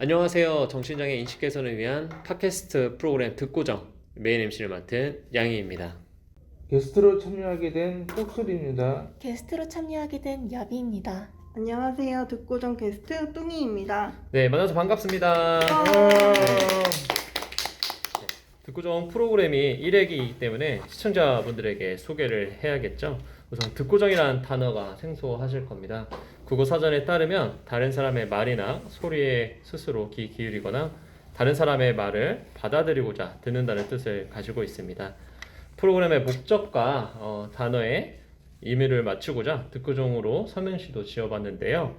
안녕하세요. 정신장애 인식 개선을 위한 팟캐스트 프로그램 듣고정 메인 MC를 맡은 양희입니다. 게스트로 참여하게 된 똑소리입니다. 게스트로 참여하게 된 야비입니다. 안녕하세요. 듣고정 게스트 뚱이입니다. 네, 만나서 반갑습니다. 와. 듣고정 프로그램이 1회기이기 때문에 시청자분들에게 소개를 해야겠죠. 우선 듣고정이라는 단어가 생소하실 겁니다. 국어 사전에 따르면 다른 사람의 말이나 소리에 스스로 귀 기울이거나 다른 사람의 말을 받아들이고자 듣는다는 뜻을 가지고 있습니다. 프로그램의 목적과 단어의 의미를 맞추고자 듣고정으로 서명시도 지어봤는데요.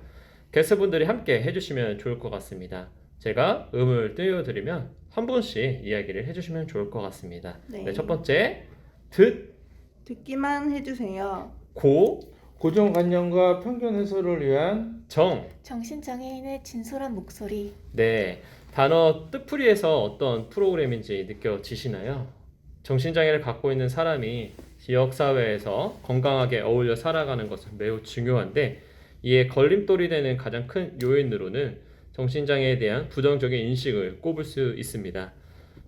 게스트분들이 함께 해주시면 좋을 것 같습니다. 제가 음을 띄워드리면 한 분씩 이야기를 해주시면 좋을 것 같습니다. 네. 첫 번째, 듣기만 해주세요. 고정관념과 편견 해소를 위한 정신장애인의 진솔한 목소리. 네, 단어 뜻풀이에서 어떤 프로그램인지 느껴지시나요? 정신장애를 갖고 있는 사람이 지역사회에서 건강하게 어울려 살아가는 것은 매우 중요한데 이에 걸림돌이 되는 가장 큰 요인으로는 정신장애에 대한 부정적인 인식을 꼽을 수 있습니다.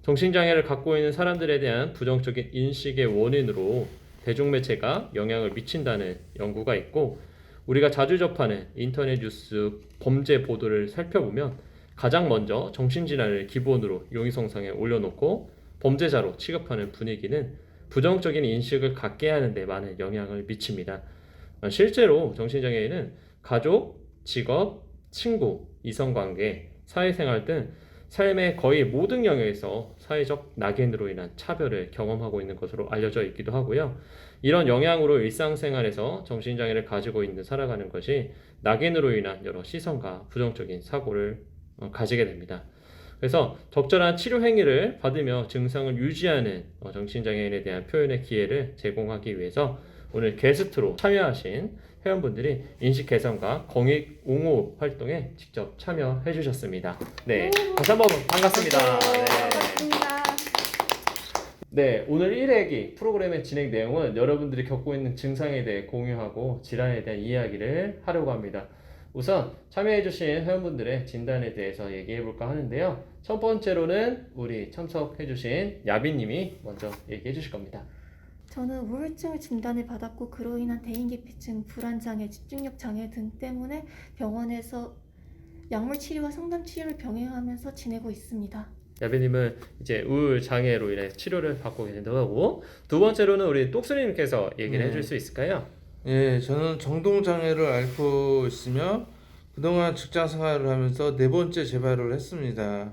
정신장애를 갖고 있는 사람들에 대한 부정적인 인식의 원인으로 대중매체가 영향을 미친다는 연구가 있고 우리가 자주 접하는 인터넷 뉴스 범죄 보도를 살펴보면 가장 먼저 정신질환을 기본으로 용의성상에 올려놓고 범죄자로 취급하는 분위기는 부정적인 인식을 갖게 하는 데 많은 영향을 미칩니다. 실제로 정신장애인은 가족, 직업, 친구, 이성관계, 사회생활 등 삶의 거의 모든 영역에서 사회적 낙인으로 인한 차별을 경험하고 있는 것으로 알려져 있기도 하고요. 이런 영향으로 일상생활에서 정신장애를 가지고 있는 살아가는 것이 낙인으로 인한 여러 시선과 부정적인 사고를 가지게 됩니다. 그래서 적절한 치료 행위를 받으며 증상을 유지하는 정신장애인에 대한 표현의 기회를 제공하기 위해서 오늘 게스트로 참여하신 회원분들이 인식 개선과 공익 옹호 활동에 직접 참여해 주셨습니다. 네, 다시 한번 반갑습니다. 반갑습니다. 네, 오늘 1회기 프로그램의 진행 내용은 여러분들이 겪고 있는 증상에 대해 공유하고 질환에 대한 이야기를 하려고 합니다. 우선 참여해주신 회원분들의 진단에 대해서 얘기해볼까 하는데요. 첫 번째로는 우리 참석해주신 야비님이 먼저 얘기해주실 겁니다. 저는 우울증을 진단을 받았고 그로 인한 대인기피증, 불안장애, 집중력장애 등 때문에 병원에서 약물치료와 상담치료를 병행하면서 지내고 있습니다. 야비님은 이제 우울 장애로 인해 치료를 받고 계신다고 하고 두 번째로는 우리 똑수님께서 얘기를 해줄 수 있을까요? 저는 정동장애를 앓고 있으며 그동안 직장 생활을 하면서 4번째 재발을 했습니다.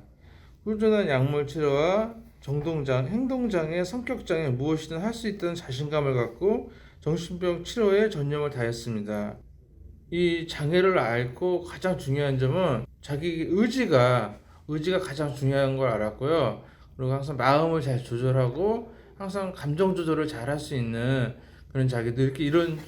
꾸준한 약물 치료와 행동장애, 성격장애 무엇이든 할 수 있다는 자신감을 갖고 정신병 치료에 전념을 다했습니다. 이 장애를 앓고 가장 중요한 점은 자기 의지가 가장 중요한 걸 알았고요. 그리고 항상 마음을 잘 조절하고 항상 감정 조절을 잘 할 수 있는 그런 자기들 이렇게 이런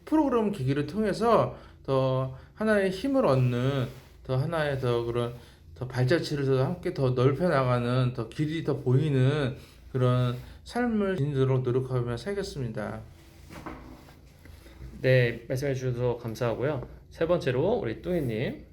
프로그램 계기를 통해서 더 하나의 힘을 얻는 더 하나의 더 그런 더 발자취를 더 함께 더 넓혀 나가는 더 길이 더 보이는 그런 삶을 지니도록 노력하며 살겠습니다. 네, 말씀해 주셔서 감사하고요. 세 번째로 우리 뚱이님.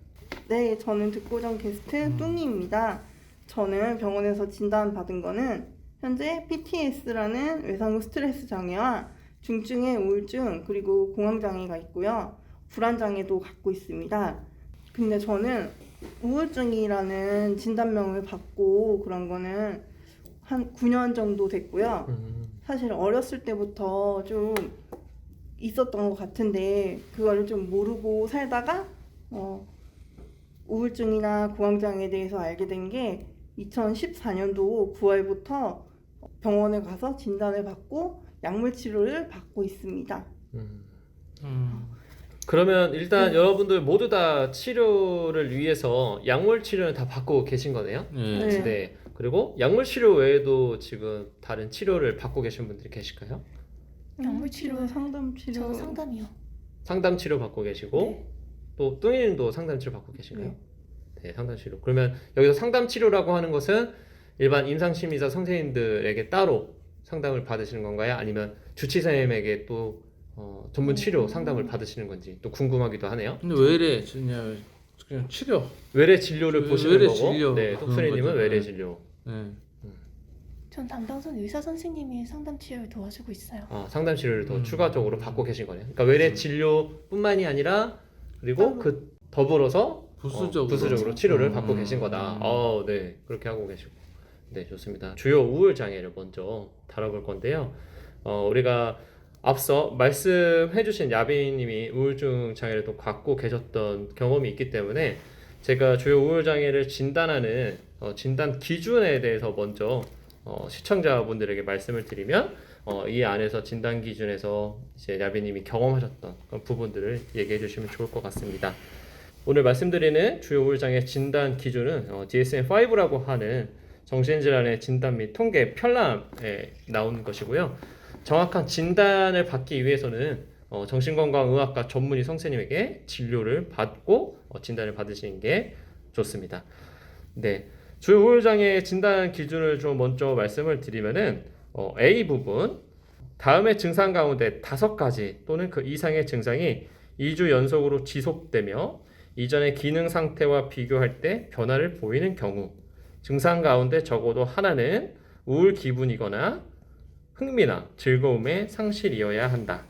네, 저는 듣고정 게스트 뚱이입니다. 저는 병원에서 진단받은 거는 현재 PTS라는 외상후 스트레스 장애와 중증의 우울증 그리고 공황장애가 있고요. 불안장애도 갖고 있습니다. 근데 저는 우울증이라는 진단명을 받고 그런 거는 한 9년 정도 됐고요. 사실 어렸을 때부터 좀 있었던 것 같은데 그거를 좀 모르고 살다가 우울증이나 공황장애에 대해서 알게 된 게 2014년도 9월부터 병원에 가서 진단을 받고 약물 치료를 받고 있습니다. 그러면 일단 여러분들 모두 다 치료를 위해서 약물 치료는 다 받고 계신 거네요? 네. 네. 그리고 약물 치료 외에도 지금 다른 치료를 받고 계신 분들이 계실까요? 약물 치료, 상담 치료. 저 상담이요. 상담 치료 받고 계시고 네. 또 뚱이님도 상담 치료 받고 계신가요? 네. 네, 상담 치료. 그러면 여기서 상담 치료라고 하는 것은 일반 임상심리사 선생님들에게 따로 상담을 받으시는 건가요? 아니면 주치 선생님에게 또 전문 치료 상담을 받으시는 건지 또 궁금하기도 하네요. 근데 왜 이래? 진짜 그냥 치료. 외래 진료를 보시는 외래 거고, 진료. 네, 그런 똑순이님은 거죠. 외래 네. 진료. 네. 전 담당선 의사 선생님이 상담 치료를 도와주고 있어요. 아, 상담 치료를 더 음. 추가적으로 받고 계신 거네요. 그러니까 외래 진료뿐만이 아니라 그리고 그 더불어서 부수적으로 치료를 받고 계신 거다. 네, 그렇게 하고 계시고, 네, 좋습니다. 주요 우울 장애를 먼저 다뤄볼 건데요. 우리가 앞서 말씀해주신 야비님이 우울증 장애를 또 갖고 계셨던 경험이 있기 때문에 제가 주요 우울 장애를 진단하는 진단 기준에 대해서 먼저 시청자분들에게 말씀을 드리면 이 안에서 진단 기준에서 이제 야비님이 경험하셨던 그런 부분들을 얘기해 주시면 좋을 것 같습니다. 오늘 말씀드리는 주요 우울장애 진단 기준은 DSM-5라고 하는 정신질환의 진단 및 통계 편람에 나오는 것이고요. 정확한 진단을 받기 위해서는 정신건강의학과 전문의 선생님에게 진료를 받고 진단을 받으시는 게 좋습니다. 네, 주요 우울장애 진단 기준을 좀 먼저 말씀을 드리면은 A 부분, 다음의 증상 가운데 5가지 또는 그 이상의 증상이 2주 연속으로 지속되며 이전의 기능 상태와 비교할 때 변화를 보이는 경우, 증상 가운데 적어도 하나는 우울 기분이거나 흥미나 즐거움의 상실이어야 한다.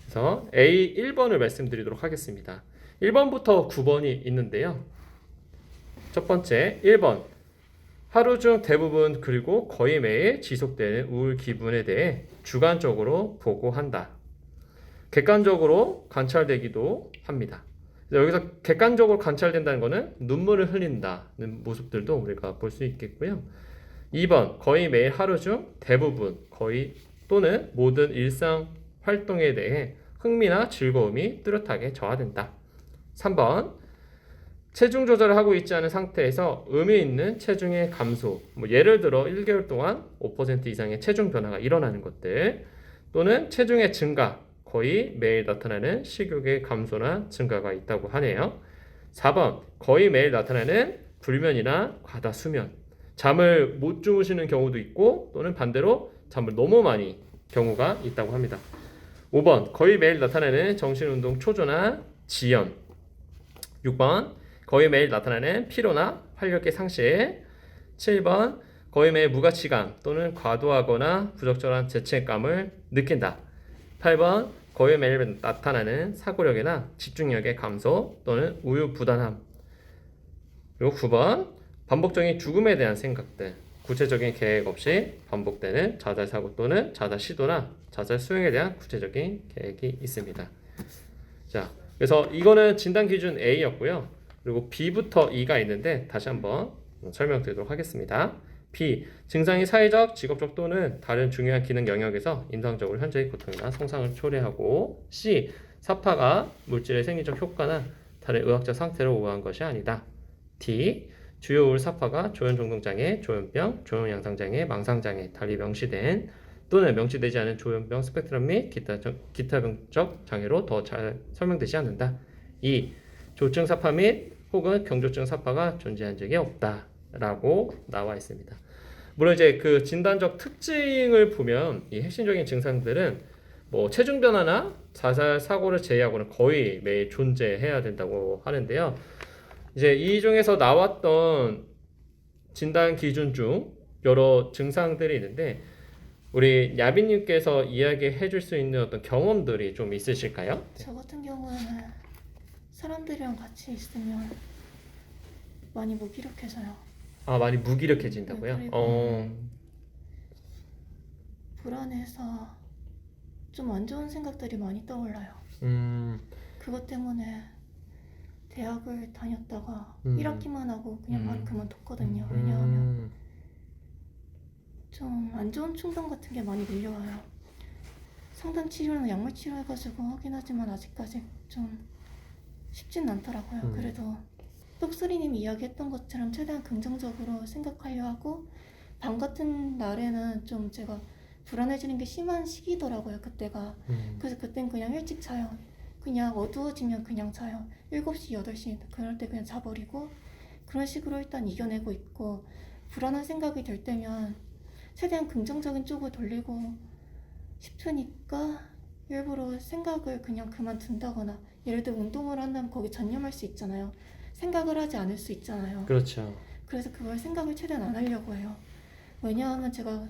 그래서 A 1번을 말씀드리도록 하겠습니다. 1번부터 9번이 있는데요. 첫 번째 1번, 하루 중 대부분 그리고 거의 매일 지속되는 우울 기분에 대해 주관적으로 보고한다. 객관적으로 관찰되기도 합니다. 여기서 객관적으로 관찰된다는 것은 눈물을 흘린다는 모습들도 우리가 볼 수 있겠고요. 2번, 거의 매일 하루 중 대부분 거의 또는 모든 일상 활동에 대해 흥미나 즐거움이 뚜렷하게 저하된다. 3번, 체중 조절을 하고 있지 않은 상태에서 의미 있는 체중의 감소, 예를 들어 1개월 동안 5% 이상의 체중 변화가 일어나는 것들, 또는 체중의 증가, 거의 매일 나타나는 식욕의 감소나 증가가 있다고 하네요. 4번, 거의 매일 나타나는 불면이나 과다 수면, 잠을 못 주무시는 경우도 있고 또는 반대로 잠을 너무 많이 경우가 있다고 합니다. 5번, 거의 매일 나타나는 정신운동 초조나 지연. 6번, 거의 매일 나타나는 피로나 활력의 상실. 7번, 거의 매일 무가치감 또는 과도하거나 부적절한 죄책감을 느낀다. 8번, 거의 매일 나타나는 사고력이나 집중력의 감소 또는 우유부단함. 그리고 9번, 반복적인 죽음에 대한 생각들, 구체적인 계획 없이 반복되는 자살사고 또는 자살 시도나 자살 수행에 대한 구체적인 계획이 있습니다. 자, 그래서 이거는 진단 기준 A였고요. 그리고 B부터 E가 있는데 다시 한번 설명드리도록 하겠습니다. B, 증상이 사회적, 직업적 또는 다른 중요한 기능 영역에서 임상적으로 현재의 고통이나 손상을 초래하고, C, 사파가 물질의 생리적 효과나 다른 의학적 상태로 우호한 것이 아니다. D, 주요 우울 사파가 조현종동장애, 조현병, 조현양상장애, 망상장애, 달리 명시된 또는 명시되지 않은 조현병 스펙트럼 및 기타 병적 장애로 더 잘 설명되지 않는다. 2. 조증 사파 및 혹은 경조증 사파가 존재한 적이 없다 라고 나와 있습니다. 물론 이제 그 진단적 특징을 보면 이 핵심적인 증상들은 뭐 체중 변화나 자살 사고를 제외하고는 거의 매일 존재해야 된다고 하는데요. 이제 이 중에서 나왔던 진단 기준 중 여러 증상들이 있는데 우리 야빈님께서 이야기해 줄 수 있는 어떤 경험들이 좀 있으실까요? 저 같은 경우는 사람들이랑 같이 있으면 많이 무기력해져요. 아, 많이 무기력해진다고요? 네, 그리고 불안해서 좀 안 좋은 생각들이 많이 떠올라요. 그것 때문에 대학을 다녔다가 1학기만 하고 그냥 바로 그만뒀거든요. 왜냐하면 좀 안 좋은 충동 같은 게 많이 밀려와요. 상담 치료는 약물 치료 해가지고 하긴 하지만 아직까지 좀 쉽진 않더라고요. 그래도 똑소리님이 이야기했던 것처럼 최대한 긍정적으로 생각하려 하고, 밤 같은 날에는 좀 제가 불안해지는 게 심한 시기더라고요. 그때가. 그래서 그땐 그냥 일찍 자요. 그냥 어두워지면 그냥 자요. 7시, 8시 그럴 때 그냥 자버리고, 그런 식으로 일단 이겨내고 있고, 불안한 생각이 들 때면 최대한 긍정적인 쪽으로 돌리고 싶으니까 일부러 생각을 그냥 그만둔다거나 예를 들어 운동을 한다면 거기 전념할 수 있잖아요. 생각을 하지 않을 수 있잖아요. 그렇죠. 그래서 그걸 생각을 최대한 안 하려고 해요. 왜냐하면 제가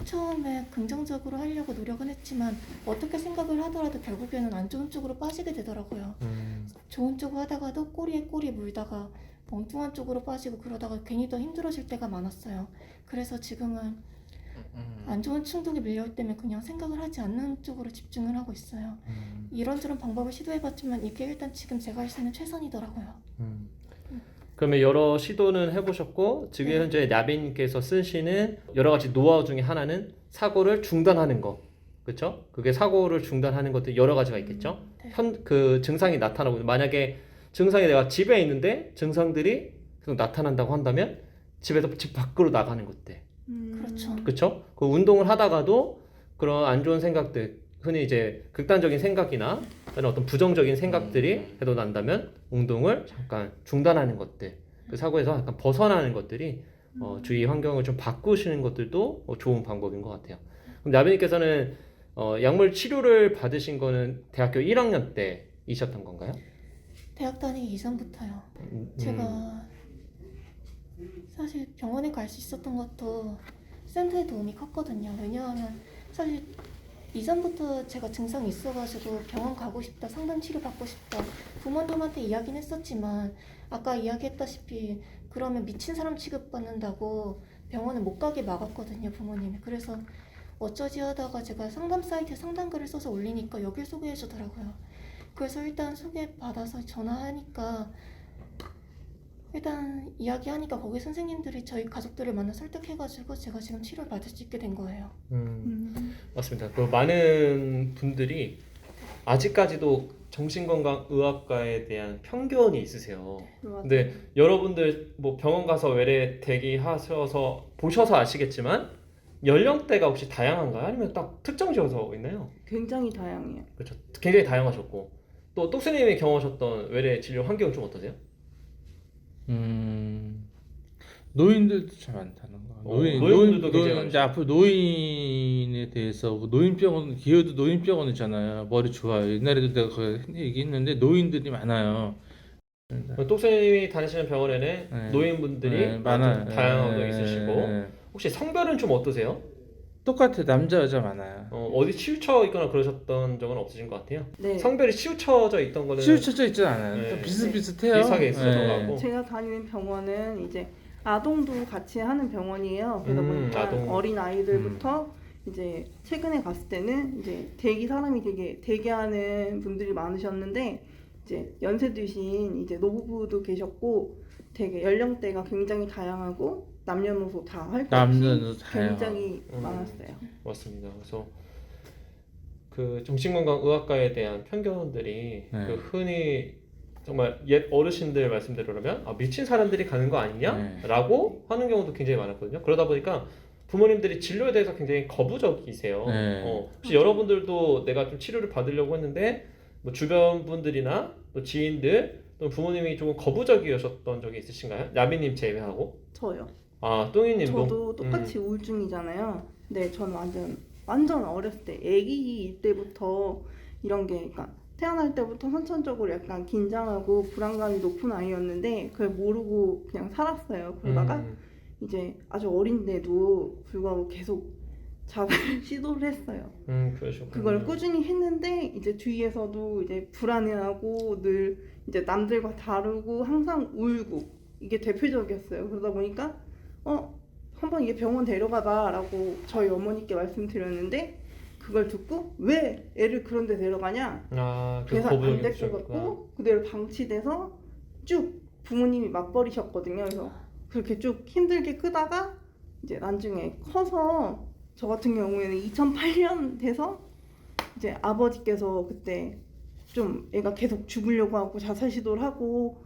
처음에 긍정적으로 하려고 노력은 했지만 어떻게 생각을 하더라도 결국에는 안 좋은 쪽으로 빠지게 되더라고요. 좋은 쪽으로 하다가도 꼬리에 꼬리 물다가 엉뚱한 쪽으로 빠지고 그러다가 괜히 더 힘들어질 때가 많았어요. 그래서 지금은 안 좋은 충동에 밀려올 때면 그냥 생각을 하지 않는 쪽으로 집중을 하고 있어요. 이런저런 방법을 시도해봤지만 이게 일단 지금 제가 할 수 있는 최선이더라고요. 그러면 여러 시도는 해보셨고 지금 네. 현재 나빈님께서 쓰시는 여러 가지 노하우 중에 하나는 사고를 중단하는 거, 그렇죠? 그게 사고를 중단하는 것도 여러 가지가 있겠죠. 네. 그 증상이 나타나고 만약에 증상이 내가 집에 있는데 증상들이 계속 나타난다고 한다면 집 밖으로 나가는 것들, 그렇죠. 그렇죠? 그 운동을 하다가도 그런 안 좋은 생각들, 흔히 이제 극단적인 생각이나 또는 어떤 부정적인 생각들이 해도 난다면 운동을 잠깐 중단하는 것들, 그 사고에서 약간 벗어나는 것들이 주위 환경을 좀 바꾸시는 것들도 좋은 방법인 것 같아요. 그럼 나비님께서는 약물 치료를 받으신 거는 대학교 1학년 때이셨던 건가요? 대학 다니기 이전부터요. 제가 사실 병원에 갈 수 있었던 것도 센터의 도움이 컸거든요. 왜냐하면 사실 이전부터 제가 증상이 있어가지고 병원 가고 싶다, 상담 치료 받고 싶다 부모님한테 이야기는 했었지만 아까 이야기했다시피 그러면 미친 사람 취급받는다고 병원을 못 가게 막았거든요, 부모님이. 그래서 어쩌지 하다가 제가 상담 사이트에 상담글을 써서 올리니까 여길 소개해 주더라고요. 그래서 일단 소개받아서 전화하니까 일단 이야기하니까 거기 선생님들이 저희 가족들을 만나 설득해가지고 제가 지금 치료를 받을 수 있게 된 거예요. 맞습니다. 그 많은 분들이 아직까지도 정신건강의학과에 대한 편견이 있으세요. 근데 여러분들 뭐 병원 가서 외래 대기하셔서 보셔서 아시겠지만 연령대가 혹시 다양한가요? 아니면 딱 특정 지어서 있나요? 굉장히 다양해요. 그렇죠. 굉장히 다양하셨고 또 똑스님이 경험하셨던 외래 진료 환경은 좀 어떠세요? 노인들도 참 많다는 거. 노인들도 굉장히 많죠. 이제 앞으로 노인에 대해서 노인병원 기어도 노인병원 있잖아요. 머리 좋아요. 옛날에도 내가 거기 얘기했는데 노인들이 많아요. 똑스님이 다니시는 병원에는 네. 노인분들이 네, 많아요. 좀 다양하게 있으시고 네. 혹시 성별은 좀 어떠세요? 똑같아. 남자 여자 많아요. 어디 치우쳐 있거나 그러셨던 적은 없으신 것 같아요. 네. 성별이 치우쳐져 있던 거는 치우쳐져 있지 않아요. 네. 좀 비슷비슷해요. 비슷하게 있었던 네. 것 같고. 제가 다니는 병원은 이제 아동도 같이 하는 병원이에요. 그러다 보니까 아동. 어린 아이들부터 이제 최근에 갔을 때는 이제 사람이 되게 대기하는 분들이 많으셨는데 이제 연세 드신 이제 노부부도 계셨고 되게 연령대가 굉장히 다양하고 남녀노소 다 할 것 없이 남녀노소 다양하고. 굉장히 많았어요. 맞습니다. 그래서 그 정신건강의학과에 대한 편견들이 네. 그 흔히 정말 옛 어르신들 말씀대로라면 미친 사람들이 가는 거 아니냐라고 하는 경우도 굉장히 많았거든요. 그러다 보니까 부모님들이 진료에 대해서 굉장히 거부적이세요. 네. 혹시 여러분들도 내가 좀 치료를 받으려고 했는데 뭐 주변 분들이나 또 지인들 또 부모님이 조금 거부적이셨던 적이 있으신가요? 야비님 제외하고. 저요. 똥이님도. 저도 똑같이 우울증이잖아요. 근데 저는 완전 어렸을 때 아기일 때부터 이런 게 그러니까 태어날 때부터 선천적으로 약간 긴장하고 불안감이 높은 아이였는데 그걸 모르고 그냥 살았어요. 그러다가 이제 아주 어린데도 불구하고 계속 자살 시도를 했어요. 그러셨군요. 그걸 꾸준히 했는데 이제 주위에서도 이제 불안해하고 늘 이제 남들과 다르고 항상 울고 이게 대표적이었어요. 그러다 보니까 한번 이게 병원 데려가봐라고 저희 어머니께 말씀드렸는데 그걸 듣고 왜 애를 그런 데 데려가냐 그래서 안 될 것 같고 그대로 방치돼서 쭉 부모님이 맞벌이셨거든요. 그래서 그렇게 쭉 힘들게 크다가 이제 나중에 커서 저 같은 경우에는 2008년 돼서 이제 아버지께서 그때 좀 애가 계속 죽으려고 하고 자살 시도를 하고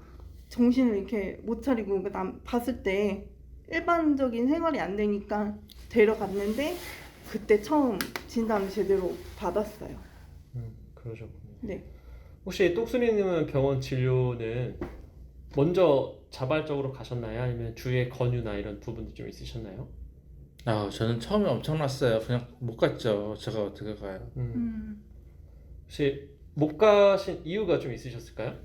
정신을 이렇게 못 차리고 봤을 때 일반적인 생활이 안 되니까 데려갔는데 그때 처음 진단을 제대로 받았어요. 그러셨군요. 네. 혹시 똑순이님은 병원 진료는 먼저 자발적으로 가셨나요? 아니면 주위에 권유나 이런 부분도 좀 있으셨나요? 저는 처음에 엄청났어요. 그냥 못 갔죠. 제가 어떻게 가요? 혹시 못 가신 이유가 좀 있으셨을까요?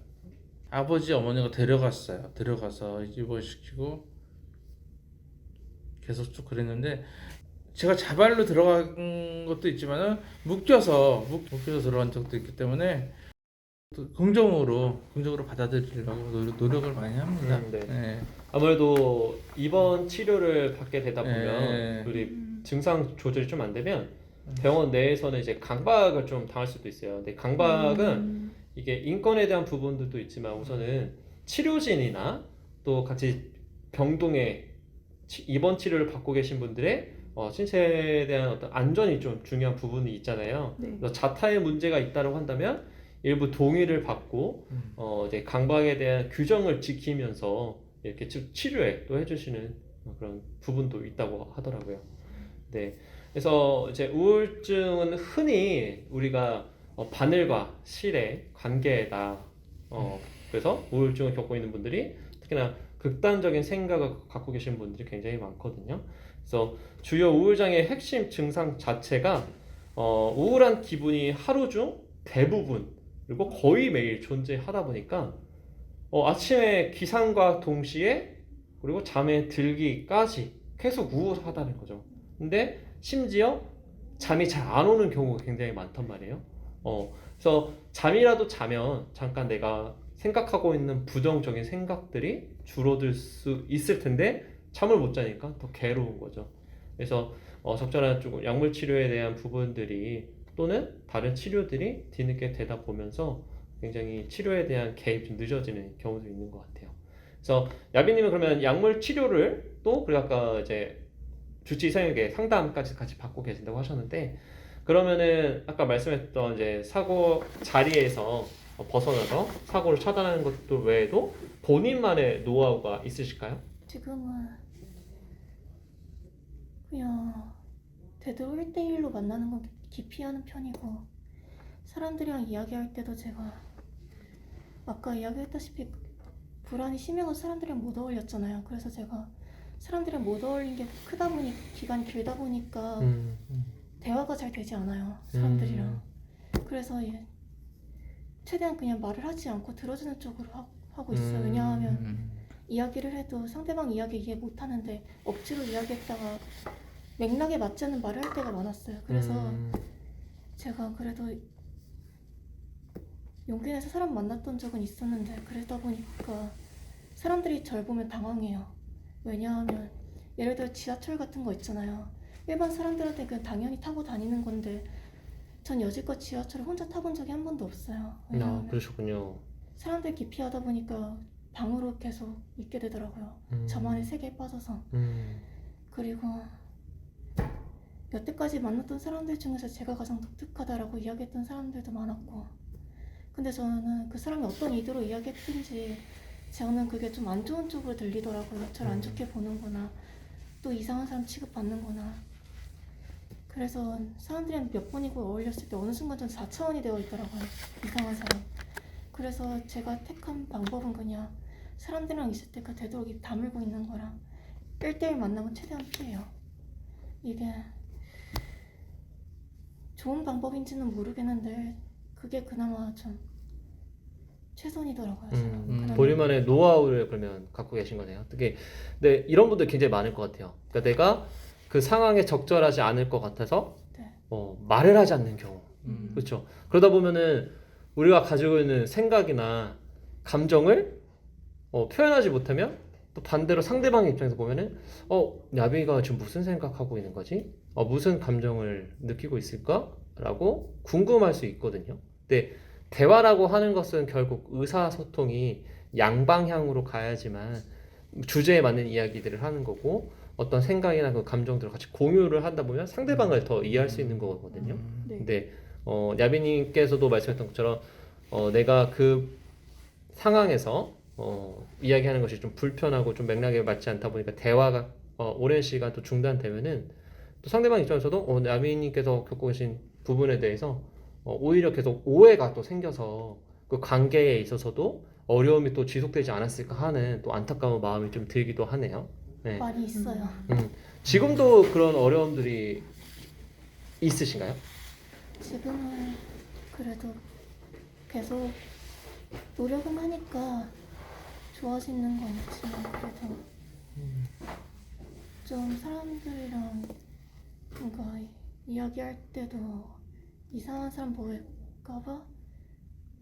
아버지 어머니가 데려갔어요. 데려가서 입원시키고 계속 쭉 그랬는데 제가 자발로 들어간 것도 있지만은 묶여서 들어간 적도 있기 때문에 또 긍정으로 받아들이려고 노력을 많이 합니다. 네. 네. 아무래도 입원 치료를 받게 되다 보면 네. 우리 증상 조절이 좀 안 되면 병원 내에서는 이제 강박을 좀 당할 수도 있어요. 근데 강박은 이게 인권에 대한 부분들도 있지만 우선은 치료진이나 또 같이 병동에 입원 치료를 받고 계신 분들의 신체에 대한 어떤 안전이 좀 중요한 부분이 있잖아요. 네. 그래서 자타의 문제가 있다고 한다면 일부 동의를 받고 이제 강박에 대한 규정을 지키면서 이렇게 치료에 또 해주시는 그런 부분도 있다고 하더라고요. 네, 그래서 이제 우울증은 흔히 우리가 바늘과 실의 관계다. 그래서 우울증을 겪고 있는 분들이 특히나 극단적인 생각을 갖고 계신 분들이 굉장히 많거든요. 그래서 주요 우울장애의 핵심 증상 자체가 우울한 기분이 하루 중 대부분 그리고 거의 매일 존재하다 보니까 아침에 기상과 동시에 그리고 잠에 들기까지 계속 우울하다는 거죠. 근데 심지어 잠이 잘 안 오는 경우가 굉장히 많단 말이에요. 그래서 잠이라도 자면 잠깐 내가 생각하고 있는 부정적인 생각들이 줄어들 수 있을 텐데 잠을 못 자니까 더 괴로운 거죠. 그래서 적절한 조금 약물 치료에 대한 부분들이 또는 다른 치료들이 뒤늦게 되다 보면서 굉장히 치료에 대한 개입이 좀 늦어지는 경우도 있는 것 같아요. 그래서 야비님은 그러면 약물 치료를 또 그리고 아까 이제 주치 의사에게 상담까지 같이 받고 계신다고 하셨는데 그러면은 아까 말씀했던 이제 사고 자리에서 벗어나서 사고를 차단하는 것도 외에도 본인만의 노하우가 있으실까요? 지금은 그냥 되도록 1대1로 만나는 건 기피하는 편이고 사람들이랑 이야기할 때도 제가 아까 이야기했다시피 불안이 심해서 사람들이랑 못 어울렸잖아요. 그래서 제가 사람들이랑 못 어울린 게 크다 보니 기간이 길다 보니까 대화가 잘 되지 않아요. 사람들이랑. 그래서 최대한 그냥 말을 하지 않고 들어주는 쪽으로 하고 있어요. 왜냐하면 이야기를 해도 상대방 이야기 이해 못 하는데 억지로 이야기했다가 맥락에 맞지 않는 말을 할 때가 많았어요. 그래서 제가 그래도 용기 내서 사람 만났던 적은 있었는데 그러다 보니까 사람들이 절 보면 당황해요. 왜냐하면 예를 들어 지하철 같은 거 있잖아요. 일반 사람들한테 그냥 당연히 타고 다니는 건데 전 여지껏 지하철을 혼자 타본 적이 한 번도 없어요. 왜냐하면 그러셨군요. 사람들 기피하다 보니까 방으로 계속 있게 되더라고요. 저만의 세계에 빠져서. 그리고 여태까지 만났던 사람들 중에서 제가 가장 독특하다라고 이야기했던 사람들도 많았고 근데 저는 그 사람이 어떤 의도로 이야기했든지 저는 그게 좀 안 좋은 쪽으로 들리더라고요. 저를 안 좋게 보는구나 또 이상한 사람 취급받는구나. 그래서 사람들이랑 몇 번이고 어울렸을 때 어느 순간 전 4차원이 되어 있더라고요. 이상한 사람. 그래서 제가 택한 방법은 그냥 사람들이랑 있을 때 그 되도록 입 다물고 있는 거랑 1대1 만나면 최대한 피해요. 이게 좋은 방법인지는 모르겠는데 그게 그나마 좀 최선이더라고요. 제가. 본인만의 노하우를 그러면 갖고 계신 거네요. 특히 근데 이런 분들 굉장히 많을 것 같아요. 그러니까 내가 그 상황에 적절하지 않을 것 같아서 네. 말을 하지 않는 경우. 그렇죠. 그러다 보면은 우리가 가지고 있는 생각이나 감정을 표현하지 못하면 또 반대로 상대방의 입장에서 보면은 야비가 지금 무슨 생각하고 있는 거지? 무슨 감정을 느끼고 있을까라고 궁금할 수 있거든요. 근데 대화라고 하는 것은 결국 의사소통이 양방향으로 가야지만 주제에 맞는 이야기들을 하는 거고 어떤 생각이나 그 감정들을 같이 공유를 하다 보면 상대방을 더 이해할 수 있는 거거든요. 네. 근데 야비님께서도 말씀했던 것처럼 내가 그 상황에서 이야기하는 것이 좀 불편하고 좀 맥락에 맞지 않다 보니까 대화가 오랜 시간 또 중단되면은 또 상대방 입장에서도 야비님께서 겪고 계신 부분에 대해서 오히려 계속 오해가 또 생겨서 그 관계에 있어서도 어려움이 또 지속되지 않았을까 하는 또 안타까운 마음이 좀 들기도 하네요. 네. 많이 있어요. 지금도 그런 어려움들이 있으신가요? 지금은 그래도 계속 노력은 하니까 좋아지는 건 있지만 그래도 좀 사람들이랑 뭔가 이야기할 때도 이상한 사람 보일까봐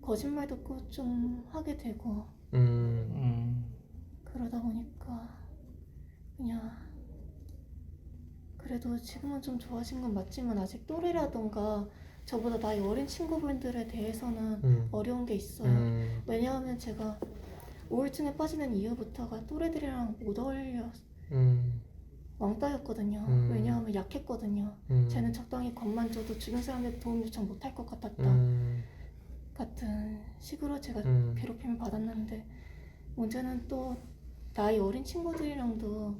거짓말도 꼭 좀 하게 되고 그러다 보니까 그냥 그래도 지금은 좀 좋아진 건 맞지만 아직 또래라던가 저보다 나이 어린 친구분들에 대해서는 어려운 게 있어요. 왜냐하면 제가 우울증에 빠지는 이후부터가 또래들이랑 못 어울려 왕따였거든요. 왜냐하면 약했거든요. 쟤는 적당히 겁만 줘도 주변 사람들 도움 요청 못할 것 같았다 같은 식으로 제가 괴롭힘을 받았는데 문제는 또 나이 어린 친구들이랑도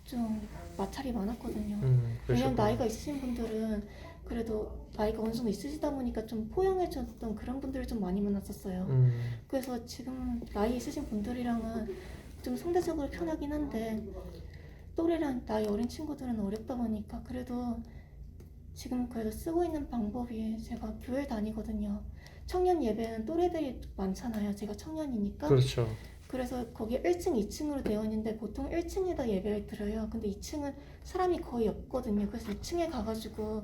좀 마찰이 많았거든요. 왜냐면 나이가 있으신 분들은 그래도 나이가 어느 정도 있으시다 보니까 좀 포용해줬던 그런 분들을 좀 많이 만났었어요. 그래서 지금 나이 있으신 분들이랑은 좀 상대적으로 편하긴 한데 또래랑 나이 어린 친구들은 어렵다 보니까 그래도 지금 그래도 쓰고 있는 방법이 제가 교회 다니거든요. 청년 예배는 또래들이 많잖아요. 제가 청년이니까. 그렇죠. 그래서 거기 1층, 2층으로 되어 있는데 보통 1층에다 예배를 드려요. 근데 2층은 사람이 거의 없거든요. 그래서 2층에 가가지고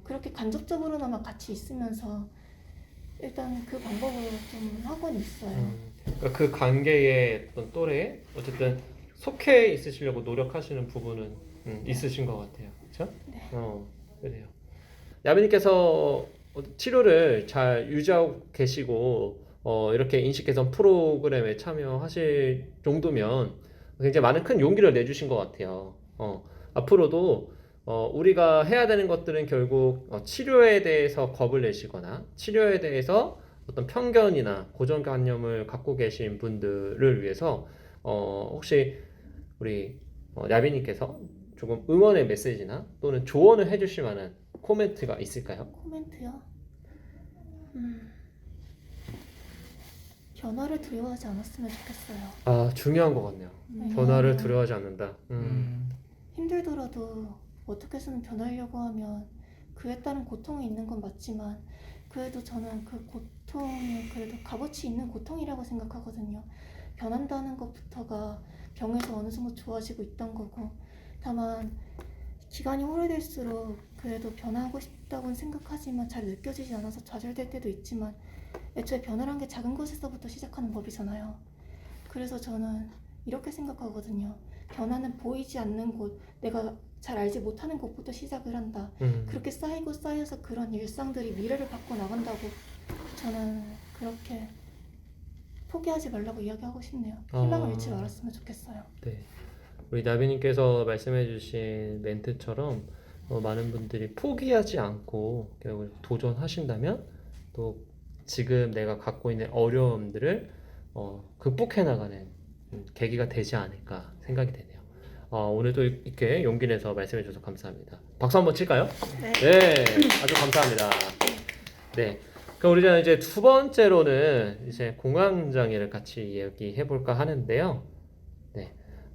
그렇게 간접적으로나마 같이 있으면서 일단 그 방법으로 좀 하고는 있어요. 그러니까 그 관계의 어떤 또래에 어쨌든 속해 있으시려고 노력하시는 부분은 있으신 것 같아요. 그렇죠? 네. 그래요. 야비님께서 치료를 잘 유지하고 계시고 이렇게 인식 개선 프로그램에 참여하실 정도면 굉장히 많은 큰 용기를 내주신 것 같아요. 앞으로도 우리가 해야 되는 것들은 결국 치료에 대해서 겁을 내시거나 치료에 대해서 어떤 편견이나 고정관념을 갖고 계신 분들을 위해서 혹시 우리 야비님께서 조금 응원의 메시지나 또는 조언을 해주실 만한 코멘트가 있을까요? 코멘트요? 변화를 두려워하지 않았으면 좋겠어요. 아, 중요한 것 같네요. 변화를 두려워하지 않는다. 힘들더라도 어떻게 해서는 변하려고 하면 그에 따른 고통이 있는 건 맞지만 그래도 저는 그 고통이 그래도 값어치 있는 고통이라고 생각하거든요. 변한다는 것부터가 병에서 어느 정도 좋아지고 있던 거고 다만 기간이 오래될수록 그래도 변화하고 싶다고는 생각하지만 잘 느껴지지 않아서 좌절될 때도 있지만 애초에 변화란 게 작은 것에서부터 시작하는 법이잖아요. 그래서 저는 이렇게 생각하거든요. 변화는 보이지 않는 곳, 내가 잘 알지 못하는 곳부터 시작을 한다. 그렇게 쌓이고 쌓여서 그런 일상들이 미래를 바꿔 나간다고 저는 그렇게 포기하지 말라고 이야기하고 싶네요. 희망을 잃지 말았으면 좋겠어요. 네. 우리 나비님께서 말씀해주신 멘트처럼 많은 분들이 포기하지 않고 결국 도전하신다면 또 지금 내가 갖고 있는 어려움들을 극복해 나가는 계기가 되지 않을까 생각이 되네요. 오늘도 이렇게 용기 내서 말씀해 주셔서 감사합니다. 박수 한번 칠까요? 네. 네, 아주 감사합니다. 네, 그럼 우리가 이제 두 번째로는 이제 공황장애를 같이 얘기해 볼까 하는데요. 네,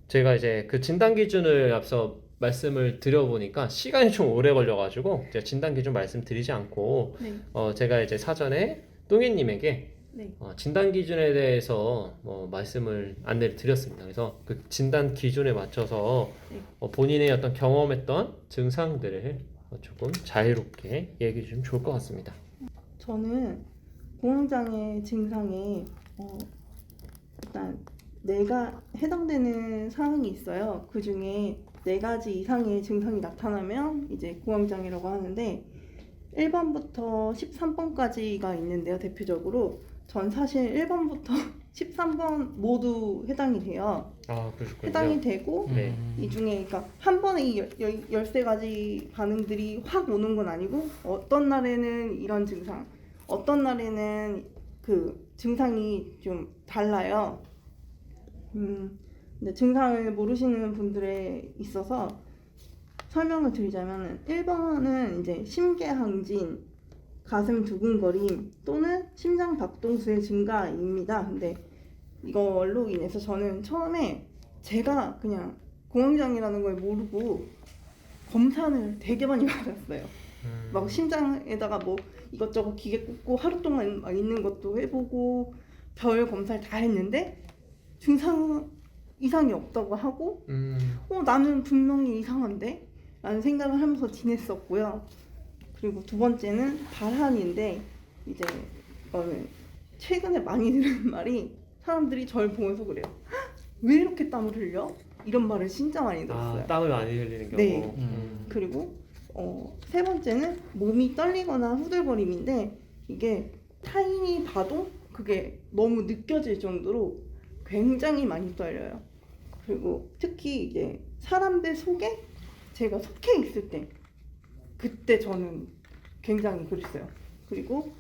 제가 이제 그 진단 기준을 앞서 말씀을 드려보니까 시간이 좀 오래 걸려가지고 제가 진단 기준 말씀드리지 않고 네. 제가 이제 사전에 뚱이님에게 네. 진단 기준에 대해서 말씀을 안내를 드렸습니다. 그래서 그 진단 기준에 맞춰서 네. 본인의 어떤 경험했던 증상들을 조금 자유롭게 얘기해 주시면 좋을 것 같습니다. 저는 공황장애 증상에 일단 내가 해당되는 사항이 있어요. 그 중에 4가지 이상의 증상이 나타나면 이제 공황장애라고 하는데 1번부터 13번까지가 있는데요. 대표적으로 전 사실 1번부터 13번 모두 해당이 돼요. 아, 그러셨군요. 해당이 되고 네. 이 중에 그러니까 한 번에 이 13가지 반응들이 확 오는 건 아니고 어떤 날에는 이런 증상, 어떤 날에는 그 증상이 좀 달라요. 근데 증상을 모르시는 분들에 있어서 설명을 드리자면 1번은 이제 심계항진, 가슴 두근거림 또는 심장 박동수의 증가입니다. 근데 이걸로 인해서 저는 처음에 제가 그냥 공황장애라는 걸 모르고 검사를 되게 많이 받았어요. 막 심장에다가 뭐 이것저것 기계 꽂고 하루 동안 막 있는 것도 해보고 별 검사를 다 했는데 증상 이상이 없다고 하고 나는 분명히 이상한데? 라는 생각을 하면서 지냈었고요. 그리고 두 번째는 발한인데 이제 최근에 많이 들은 말이 사람들이 절 보면서 그래요. 왜 이렇게 땀을 흘려? 이런 말을 진짜 많이 들었어요. 땀을 많이 흘리는 경우. 네. 그리고 세 번째는 몸이 떨리거나 후들거림인데 이게 타인이 봐도 그게 너무 느껴질 정도로 굉장히 많이 떨려요. 그리고 특히 이제 사람들 속에 제가 속해 있을 때 그때 저는 굉장히 그랬어요. 그리고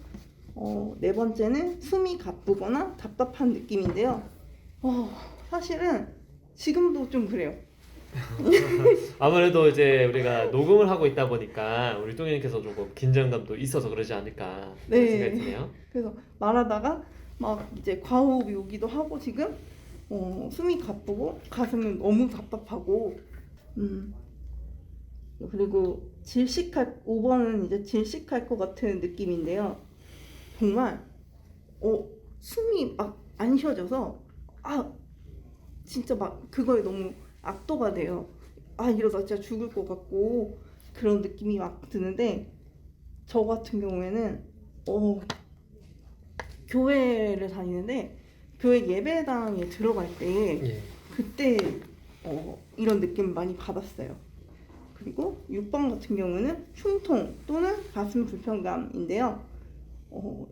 네 번째는 숨이 가쁘거나 답답한 느낌인데요. 사실은 지금도 좀 그래요. 아무래도 이제 우리가 녹음을 하고 있다 보니까 우리 뚱이님께서 조금 긴장감도 있어서 그러지 않을까 그런 네. 생각이 드네요. 그래서 말하다가 막 이제 과호흡이 오기도 하고 지금 숨이 가쁘고 가슴은 너무 답답하고 그리고 5번은 이제 질식할 것 같은 느낌인데요. 정말 숨이 막 안 쉬어져서 진짜 막 그거에 너무 압도가 돼요. 이러다 진짜 죽을 것 같고 그런 느낌이 막 드는데 저 같은 경우에는 교회를 다니는데 교회 예배당에 들어갈 때 예. 그때 이런 느낌 많이 받았어요. 그리고 6번 같은 경우는 흉통 또는 가슴 불편감인데요.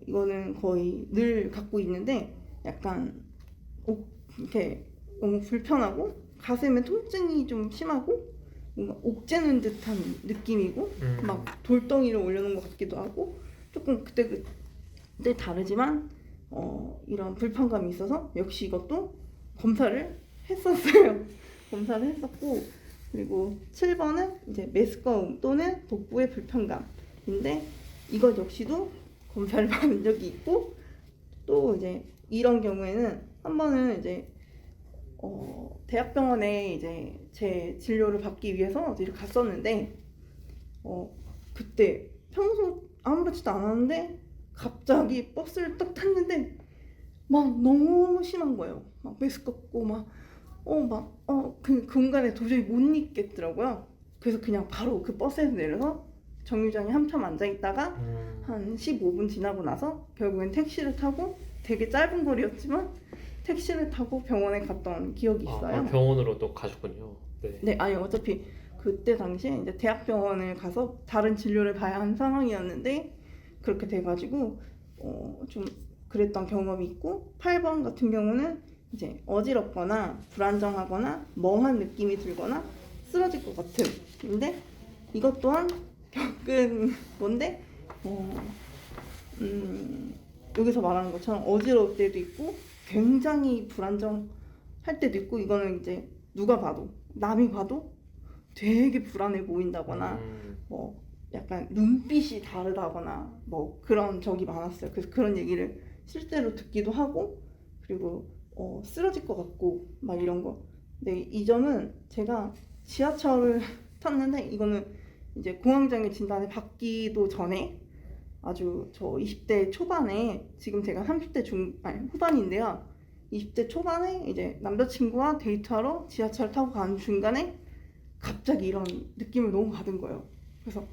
이거는 거의 늘 갖고 있는데 약간 이렇게 너무 불편하고 가슴에 통증이 좀 심하고 뭔가 옥죄는 듯한 느낌이고 막 돌덩이를 올려놓은 것 같기도 하고 조금 그때 다르지만 이런 불편감이 있어서 역시 이것도 검사를 했었어요. 검사를 했었고 그리고 7번은 이제 메스꺼움 또는 복부의 불편감인데 이것 역시도 검사를 받은 적이 있고 또 이제 이런 경우에는 한 번은 이제 대학병원에 이제 제 진료를 받기 위해서 어디를 갔었는데 그때 평소 아무렇지도 않았는데 갑자기 버스를 딱 탔는데 막 너무 심한 거예요. 막 메스껍고 그 공간에 도저히 못 있겠더라고요. 그래서 그냥 바로 그 버스에서 내려서 정류장에 한참 앉아 있다가 한 15분 지나고 나서 결국엔 택시를 타고 되게 짧은 거리였지만 택시를 타고 병원에 갔던 기억이 있어요. 병원으로 또 가셨군요. 네. 네, 아니 어차피 그때 당시에 이제 대학병원을 가서 다른 진료를 봐야 하는 상황이었는데 그렇게 돼가지고 좀 그랬던 경험이 있고 8번 같은 경우는 이제 어지럽거나 불안정하거나 멍한 느낌이 들거나 쓰러질 것 같은 근데 이것 또한 겪은 건데 여기서 말하는 것처럼 어지러울 때도 있고 굉장히 불안정할 때도 있고 이거는 이제 누가 봐도 남이 봐도 되게 불안해 보인다거나 뭐 약간 눈빛이 다르다거나 뭐 그런 적이 많았어요. 그래서 그런 얘기를 실제로 듣기도 하고 그리고 쓰러질 것 같고 막 이런 거. 근데 이 점은 제가 지하철을 탔는데 이거는 이제 공황장애 진단을 받기도 전에 아주 저 20대 초반에 지금 제가 30대 후반인데요. 20대 초반에 이제 남자친구와 데이트하러 지하철 타고 가는 중간에 갑자기 이런 느낌을 너무 받은 거예요. 그래서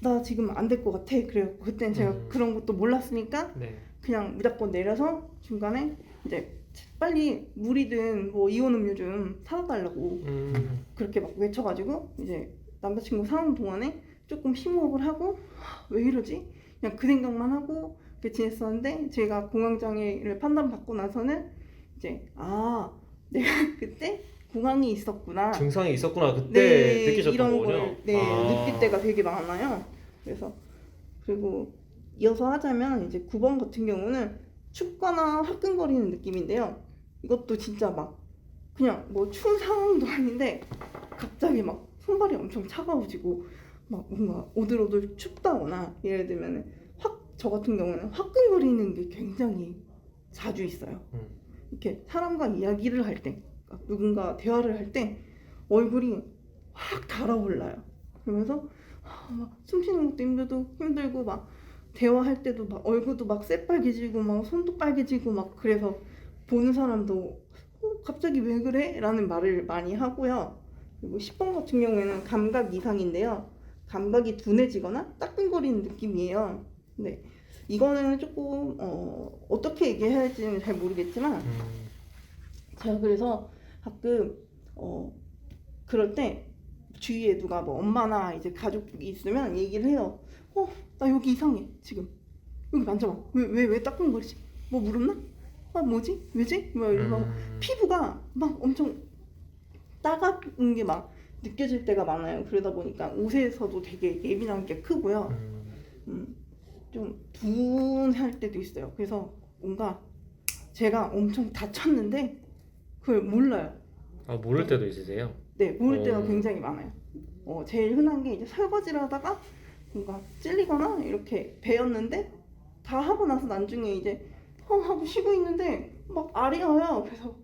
나 지금 안 될 것 같아. 그래요. 그때는 제가 그런 것도 몰랐으니까 네. 그냥 무조건 내려서 중간에 이제 빨리 물이든 뭐 이온 음료 좀 사다 달라고 그렇게 막 외쳐가지고 이제 남자친구 사는 동안에 조금 심호흡을 하고 왜 이러지? 그냥 그 생각만 하고 이렇게 지냈었는데 제가 공황장애를 판단받고 나서는 이제 내가 그때 공황이 있었구나. 증상이 있었구나 그때 느끼셨던 이런 거군요. 걸 느낄 때가 되게 많아요. 그래서 그리고 이어서 하자면 이제 9번 같은 경우는 춥거나 화끈거리는 느낌인데요. 이것도 진짜 막 그냥 뭐 추운 상황도 아닌데 갑자기 막 손발이 엄청 차가워지고 막 뭔가 오들오들 춥다거나 예를 들면 저 같은 경우는 화끈거리는 게 굉장히 자주 있어요. 이렇게 사람과 이야기를 할 때 누군가 대화를 할 때 얼굴이 확 달아올라요. 그러면서 막 숨쉬는 것도 힘들고 막 대화할 때도 막 얼굴도 막 새빨개지고 막 손도 빨개지고 막 그래서 보는 사람도 갑자기 왜 그래? 라는 말을 많이 하고요. 그리고 10번 같은 경우에는 감각 이상인데요. 감각이 둔해지거나 따끔거리는 느낌이에요. 근데 이거는 조금 어떻게 얘기해야 할지는 잘 모르겠지만 제가 그래서 가끔 그럴 때 주위에 누가 뭐 엄마나 이제 가족이 있으면 얘기를 해요. 나 여기 이상해 지금. 여기 만져봐. 왜 따끔거리지? 뭐 물었나? 아 뭐지? 왜지? 막 이러면서 피부가 막 엄청 따가운 게 막 느껴질 때가 많아요. 그러다 보니까 옷에서도 되게 예민한 게 크고요. 좀 둔할 때도 있어요. 그래서 뭔가 제가 엄청 다쳤는데 그걸 몰라요. 아, 모를 때도 있으세요? 네, 모를 때가 어. 굉장히 많아요. 제일 흔한 게 이제 설거지를 하다가 뭔가 찔리거나 이렇게 베었는데 다 하고 나서 나중에 이제 하고 쉬고 있는데 막 알이 와요. 그래서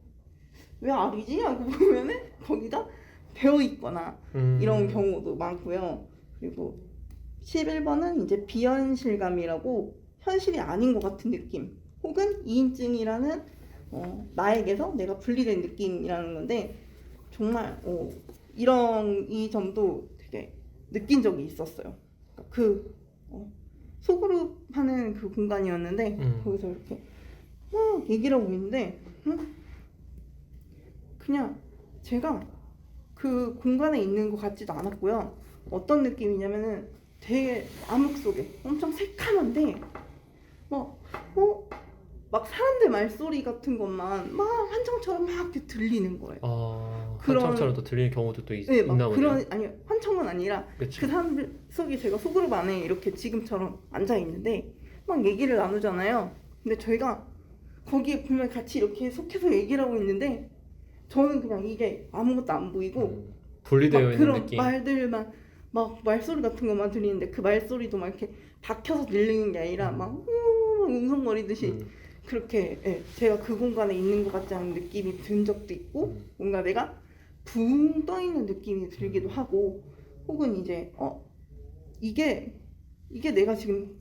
왜 알이지? 하고 보면은 거기다 베어 있거나 이런 경우도 많고요. 그리고 11번은 이제 비현실감이라고 현실이 아닌 것 같은 느낌 혹은 이인증이라는 나에게서 내가 분리된 느낌이라는 건데 정말 이런 이 점도 되게 느낀 적이 있었어요. 그 소그룹 하는 그 공간이었는데 거기서 이렇게 얘기를 하고 있는데 그냥 제가 그 공간에 있는 것 같지도 않았고요. 어떤 느낌이냐면은 되게 암흑 속에 엄청 새카만데 막 사람들 말소리 같은 것만 막 환청처럼 막 이렇게 들리는 거예요. 그런 환청처럼 또 들리는 경우도 또 네, 있나 막 보네요. 아니 환청은 아니라 그쵸. 그 사람들 속에 제가 소그룹 안에 이렇게 지금처럼 앉아 있는데 막 얘기를 나누잖아요. 근데 저희가 거기에 보면 같이 이렇게 속해서 얘기를 하고 있는데 저는 그냥 이게 아무것도 안 보이고 분리되어 막 있는 그런 느낌. 말들만 막 말소리 같은 것만 들리는데 그 말소리도 막 이렇게 박혀서 들리는 게 아니라 막 웅성거리듯이 그렇게 제가 그 공간에 있는 것 같지 않은 느낌이 든 적도 있고 뭔가 내가 붕 떠 있는 느낌이 들기도 하고 혹은 이제 이게 내가 지금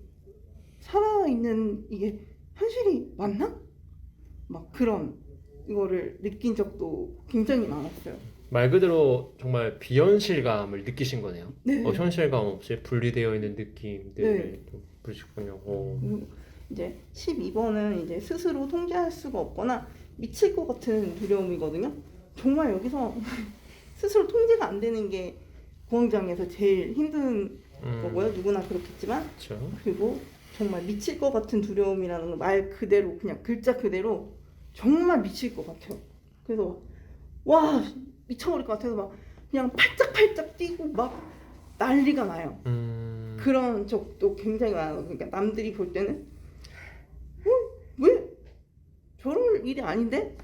살아있는 이게 현실이 맞나? 막 그런 이거를 느낀 적도 굉장히 많았어요. 말 그대로 정말 비현실감을 느끼신 거네요. 네. 현실감 없이 분리되어 있는 느낌들을 좀 보시군요. 이제 12번은 이제 스스로 통제할 수가 없거나 미칠 것 같은 두려움이거든요. 정말 여기서 스스로 통제가 안 되는 게 공황장애에서 제일 힘든 거고요. 누구나 그렇겠지만 그렇죠. 그리고 정말 미칠 것 같은 두려움이라는 건 말 그대로 그냥 글자 그대로 정말 미칠 것 같아요. 그래서 와 미쳐버릴 것 같아서 막 그냥 팔짝팔짝 뛰고 막 난리가 나요. 그런 적도 굉장히 많아요. 그러니까 남들이 볼 때는 왜 저럴 일이 아닌데?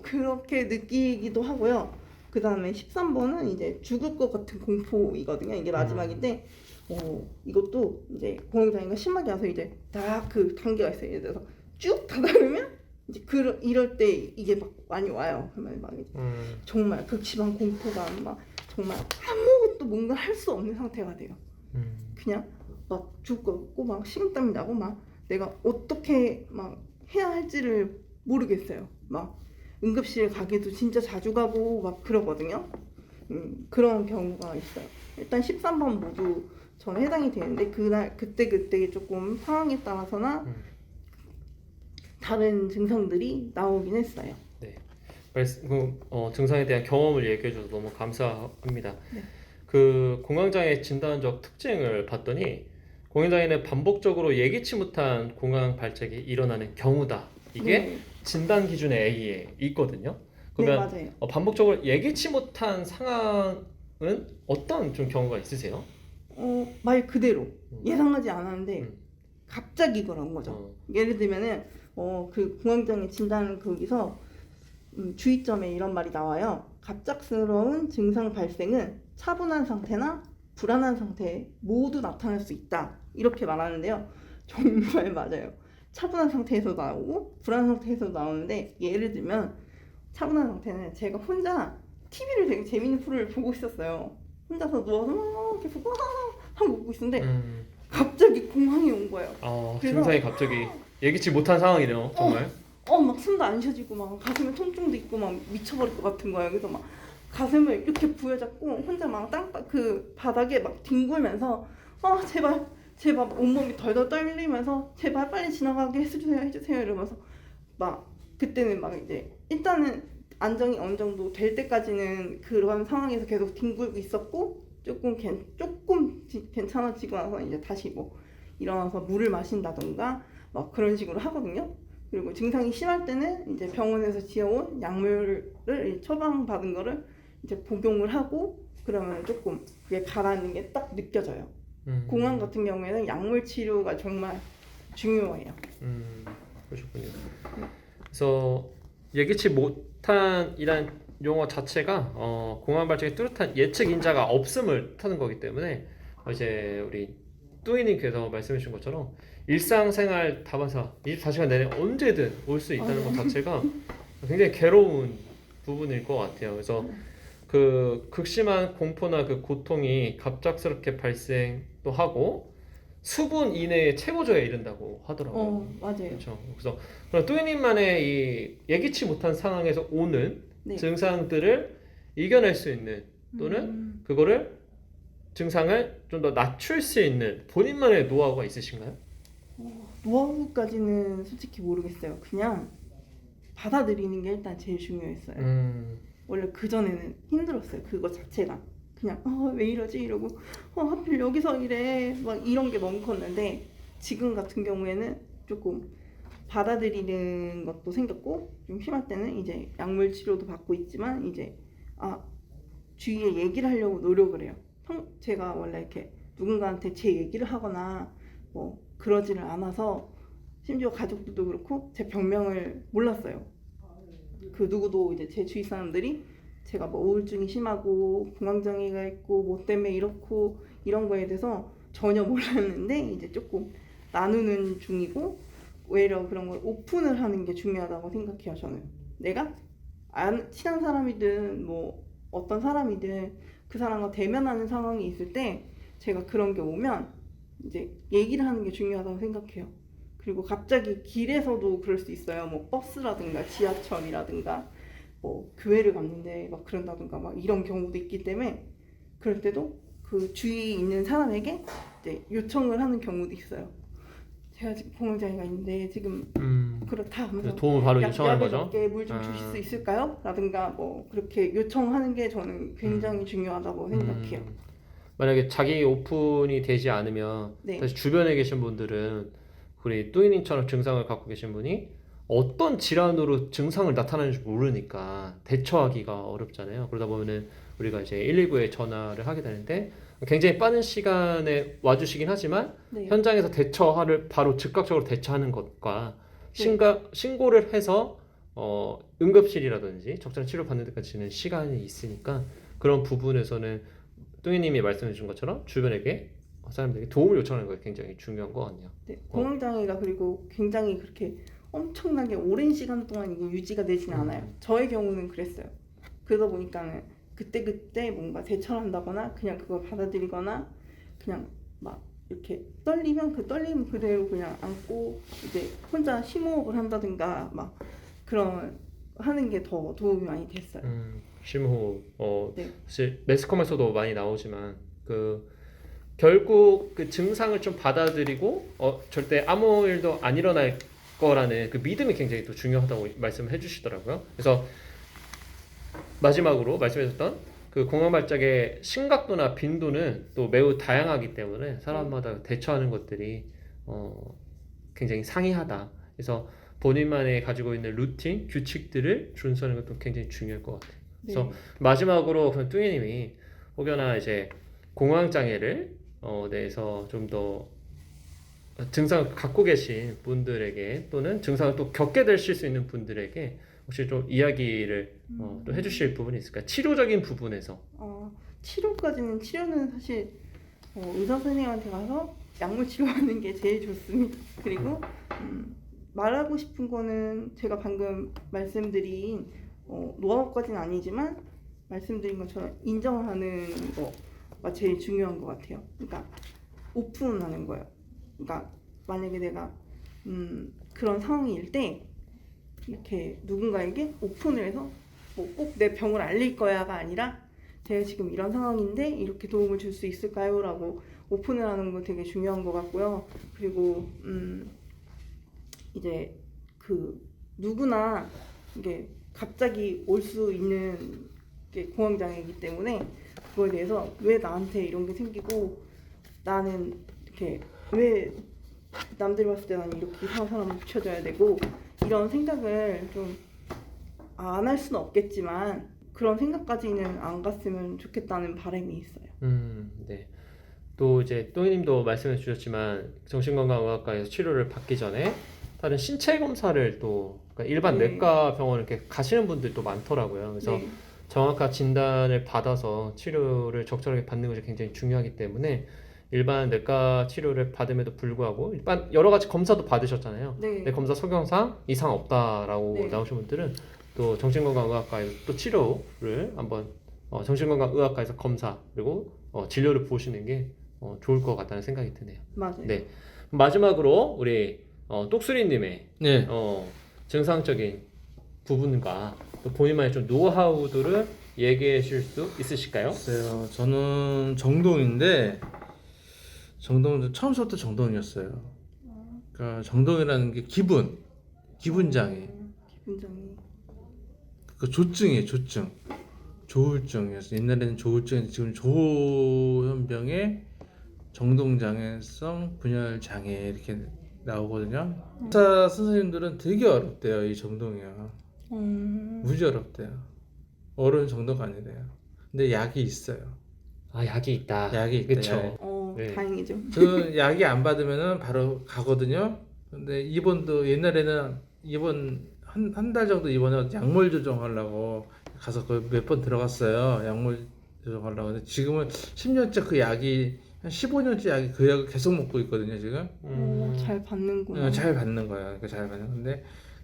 그렇게 느끼기도 하고요. 그 다음에 13번은 이제 죽을 것 같은 공포이거든요. 이게 마지막인데 이것도 이제 공황장애가 심하게 와서 이제 딱 그 단계가 있어요. 예를 들어서 쭉 다다르면 이제 이럴 때 이게 막 많이 와요. 그러면 막 이제 정말 극심한 공포감, 막 정말 아무것도 뭔가 할 수 없는 상태가 돼요. 그냥 막 죽을 것 같고 막 식은땀이 나고 막 내가 어떻게 막 해야 할지를 모르겠어요. 막 응급실 가기도 진짜 자주 가고 막 그러거든요. 그런 경우가 있어요. 일단 13번 모두 저는 해당이 되는데 그때 조금 상황에 따라서나 다른 증상들이 나오긴 했어요. 네. 증상에 대한 경험을 얘기해 줘서 너무 감사합니다. 네. 그 공황장애 진단적 특징을 봤더니 공황장애는 반복적으로 예기치 못한 공황 발작이 일어나는 경우다. 이게 네. 진단 기준의 A에 있거든요. 네, 그러면 맞아요. 반복적으로 예기치 못한 상황은 어떤 좀 경우가 있으세요? 말 그대로 예상하지 않았는데 갑자기 그런 거죠. 예를 들면은 그 공황장애 진단 거기서 주의점에 이런 말이 나와요. 갑작스러운 증상 발생은 차분한 상태나 불안한 상태에 모두 나타날 수 있다. 이렇게 말하는데요. 정말 맞아요. 차분한 상태에서 나오고 불안한 상태에서 나오는데 예를 들면 차분한 상태는 제가 혼자 TV를 되게 재밌는 프로를 보고 있었어요. 혼자서 누워서 막 계속 와 하고 웃고 있었는데 음. 갑자기 공황이 온 거예요. 그래서- 증상이 갑자기 예기치 못한 상황이네요, 정말. 막 숨도 안 쉬어지고 막 가슴에 통증도 있고 막 미쳐버릴 것 같은 거예요. 그래서 막 가슴을 이렇게 부여잡고 혼자 막 그 바닥에 막 뒹굴면서 제발 온몸이 덜덜 떨리면서 제발 빨리 지나가게 해주세요 이러면서 막 그때는 막 이제 일단은 안정이 어느 정도 될 때까지는 그런 상황에서 계속 뒹굴고 있었고 조금 괜찮아지고 나서 이제 다시 뭐 일어나서 물을 마신다던가 막 그런 식으로 하거든요. 그리고 증상이 심할 때는 이제 병원에서 지어온 약물을 처방받은 거를 이제 복용을 하고 그러면 조금 그게 가라앉는 게 딱 느껴져요. 공황 같은 경우에는 약물 치료가 정말 중요해요. 그러셨군요. 그래서 예기치 못한 이란 용어 자체가 공황 발작의 뚜렷한 예측 인자가 없음을 뜻하는 거기 때문에 이제 우리 뚜이님께서 말씀해 주신 것처럼 일상생활 답안사 24시간 내내 언제든 올 수 있다는 것 자체가 굉장히 괴로운 부분일 것 같아요. 그래서 그 극심한 공포나 그 고통이 갑작스럽게 발생도 하고 수분 이내의 최고조에 이른다고 하더라고요. 맞아요. 그렇죠. 그래서 그럼 뚜이님만의 이 예기치 못한 상황에서 오는 네. 증상들을 이겨낼 수 있는 또는 그거를 증상을 좀 더 낮출 수 있는 본인만의 노하우가 있으신가요? 노하우까지는 솔직히 모르겠어요. 그냥 받아들이는 게 일단 제일 중요했어요. 원래 그전에는 힘들었어요. 그거 자체가 그냥 왜 이러지 이러고 하필 여기서 이래 막 이런 게 너무 컸는데 지금 같은 경우에는 조금 받아들이는 것도 생겼고 좀 심할 때는 이제 약물 치료도 받고 있지만 이제 주위에 얘기를 하려고 노력을 해요. 제가 원래 이렇게 누군가한테 제 얘기를 하거나 뭐 그러지를 않아서 심지어 가족들도 그렇고 제 병명을 몰랐어요. 그 누구도 이제 제 주위 사람들이 제가 뭐 우울증이 심하고 공황장애가 있고 뭐 때문에 이렇고 이런 거에 대해서 전혀 몰랐는데 이제 조금 나누는 중이고 오히려 그런 걸 오픈을 하는 게 중요하다고 생각해요. 저는 내가 친한 사람이든 뭐 어떤 사람이든 그 사람과 대면하는 상황이 있을 때 제가 그런 게 오면 이제 얘기를 하는 게 중요하다고 생각해요. 그리고 갑자기 길에서도 그럴 수 있어요. 뭐 버스라든가 지하철이라든가 뭐 교회를 갔는데 막 그런다든가 막 이런 경우도 있기 때문에 그럴 때도 그 주위에 있는 사람에게 이제 요청을 하는 경우도 있어요. 제가 지금 공황장애가 있는데 지금 그렇다 하면서 도움을 바로 요청하는 거죠. 물 좀 주실 수 있을까요? 라든가 뭐 그렇게 요청하는 게 저는 굉장히 중요하다고 생각해요. 만약에 자기 오픈이 되지 않으면 네. 사실 주변에 계신 분들은 우리 뚜이님처럼 증상을 갖고 계신 분이 어떤 질환으로 증상을 나타나는지 모르니까 대처하기가 어렵잖아요. 그러다 보면은 우리가 이제 119에 전화를 하게 되는데 굉장히 빠른 시간에 와주시긴 하지만 네. 현장에서 대처를 바로 즉각적으로 대처하는 것과 네. 신고를 해서 응급실이라든지 적절한 치료 받는 데까지는 시간이 있으니까 그런 부분에서는 뚱이님이 말씀해 주신 것처럼 주변에게 사람들에게 도움을 요청하는 게 굉장히 중요한 것 같네요. 네. 공황장애가 그리고 굉장히 그렇게 엄청나게 오랜 시간 동안 이게 유지가 되지는 않아요. 저의 경우는 그랬어요. 그러다 보니까는 그때 뭔가 대처를 한다거나 그냥 그걸 받아들이거나 그냥 막 이렇게 떨리면 그 떨림 그대로 그냥 안고 이제 혼자 심호흡을 한다든가 막 그런 하는 게 더 도움이 많이 됐어요. 심호흡. 네. 사실 매스컴에서도 많이 나오지만 결국 그 증상을 좀 받아들이고 절대 아무 일도 안 일어날 거라는 그 믿음이 굉장히 또 중요하다고 말씀을 해주시더라고요. 그래서 마지막으로 말씀하셨던 그 공황 발작의 심각도나 빈도는 또 매우 다양하기 때문에 사람마다 대처하는 것들이 굉장히 상이하다. 그래서 본인만의 가지고 있는 루틴, 규칙들을 준수하는 것도 굉장히 중요할 것 같아요. 그래서 네. 마지막으로 그럼 뚜이님이 혹여나 이제 공황 장애를 대해서 좀 더 증상을 갖고 계신 분들에게 또는 증상을 또 겪게 되실 수 있는 분들에게 혹시 좀 이야기를 또 해주실 부분이 있을까요? 치료적인 부분에서. 치료는 사실 의사 선생님한테 가서 약물 치료하는 게 제일 좋습니다. 그리고 말하고 싶은 거는 제가 방금 말씀드린 노하우까지는 아니지만 말씀드린 것처럼 인정하는 거 제일 중요한 것 같아요. 그러니까 오픈하는 거예요. 그러니까 만약에 내가 그런 상황일 때 이렇게 누군가에게 오픈을 해서 뭐 꼭 내 병을 알릴 거야가 아니라 제가 지금 이런 상황인데 이렇게 도움을 줄 수 있을까요? 라고 오픈을 하는 거 되게 중요한 것 같고요. 그리고 이제 그 누구나 이게 갑자기 올 수 있는 게 공황장애이기 때문에 그거에 대해서 왜 나한테 이런 게 생기고 나는 이렇게 왜 남들이 봤을 때 나는 이렇게 이상한 사람을 비춰줘야 되고 이런 생각을 좀 안 할 수는 없겠지만 그런 생각까지는 안 갔으면 좋겠다는 바람이 있어요. 네. 또 이제 똥이님도 말씀해 주셨지만 정신건강의학과에서 치료를 받기 전에 다른 신체 검사를 또 그러니까 일반 네. 내과 병원 이렇게 가시는 분들도 많더라고요. 그래서 네. 정확한 진단을 받아서 치료를 적절하게 받는 것이 굉장히 중요하기 때문에 일반 내과 치료를 받음에도 불구하고 일반 여러 가지 검사도 받으셨잖아요. 네. 근데 검사 소견상 이상 없다라고 네. 나오신 분들은 또 정신건강의학과에서 또 치료를 한번 정신건강의학과에서 검사 그리고 진료를 보시는 게 좋을 것 같다는 생각이 드네요. 맞아요. 네. 마지막으로 우리 똑수리님의 네. 증상적인 부분과 또 본인만의 좀 노하우들을 얘기해 주실 수 있으실까요? 글쎄요. 저는 정동인데 정동 처음부터 정동이었어요. 그러니까 정동이라는 게 기분 장애. 기분장애. 그 조증이에요. 조울증이었어요. 옛날에는 조울증인데 지금 조현병의 정동장애성 분열장애 이렇게 나오거든요. 의사 선생님들은 되게 어렵대요. 이 정동이요. 무지 어렵대요. 어려운 정도가 아니래요. 근데 약이 있어요. 아, 약이 있다. 약이 있대요. 그렇죠. 네. 다행이죠. 저 약이 안 받으면은 바로 가거든요. 근데 입원도 옛날에는 입원 한 달 정도 입원해 약물 조정하려고 가서 그 몇 번 들어갔어요. 약물 조정하려고. 근데 지금은 10년째 그 약이 한 15년째 약이 그 약을 계속 먹고 있거든요, 지금. 잘 받는구나. 잘 받는 거야. 그러니까 잘 받는 건데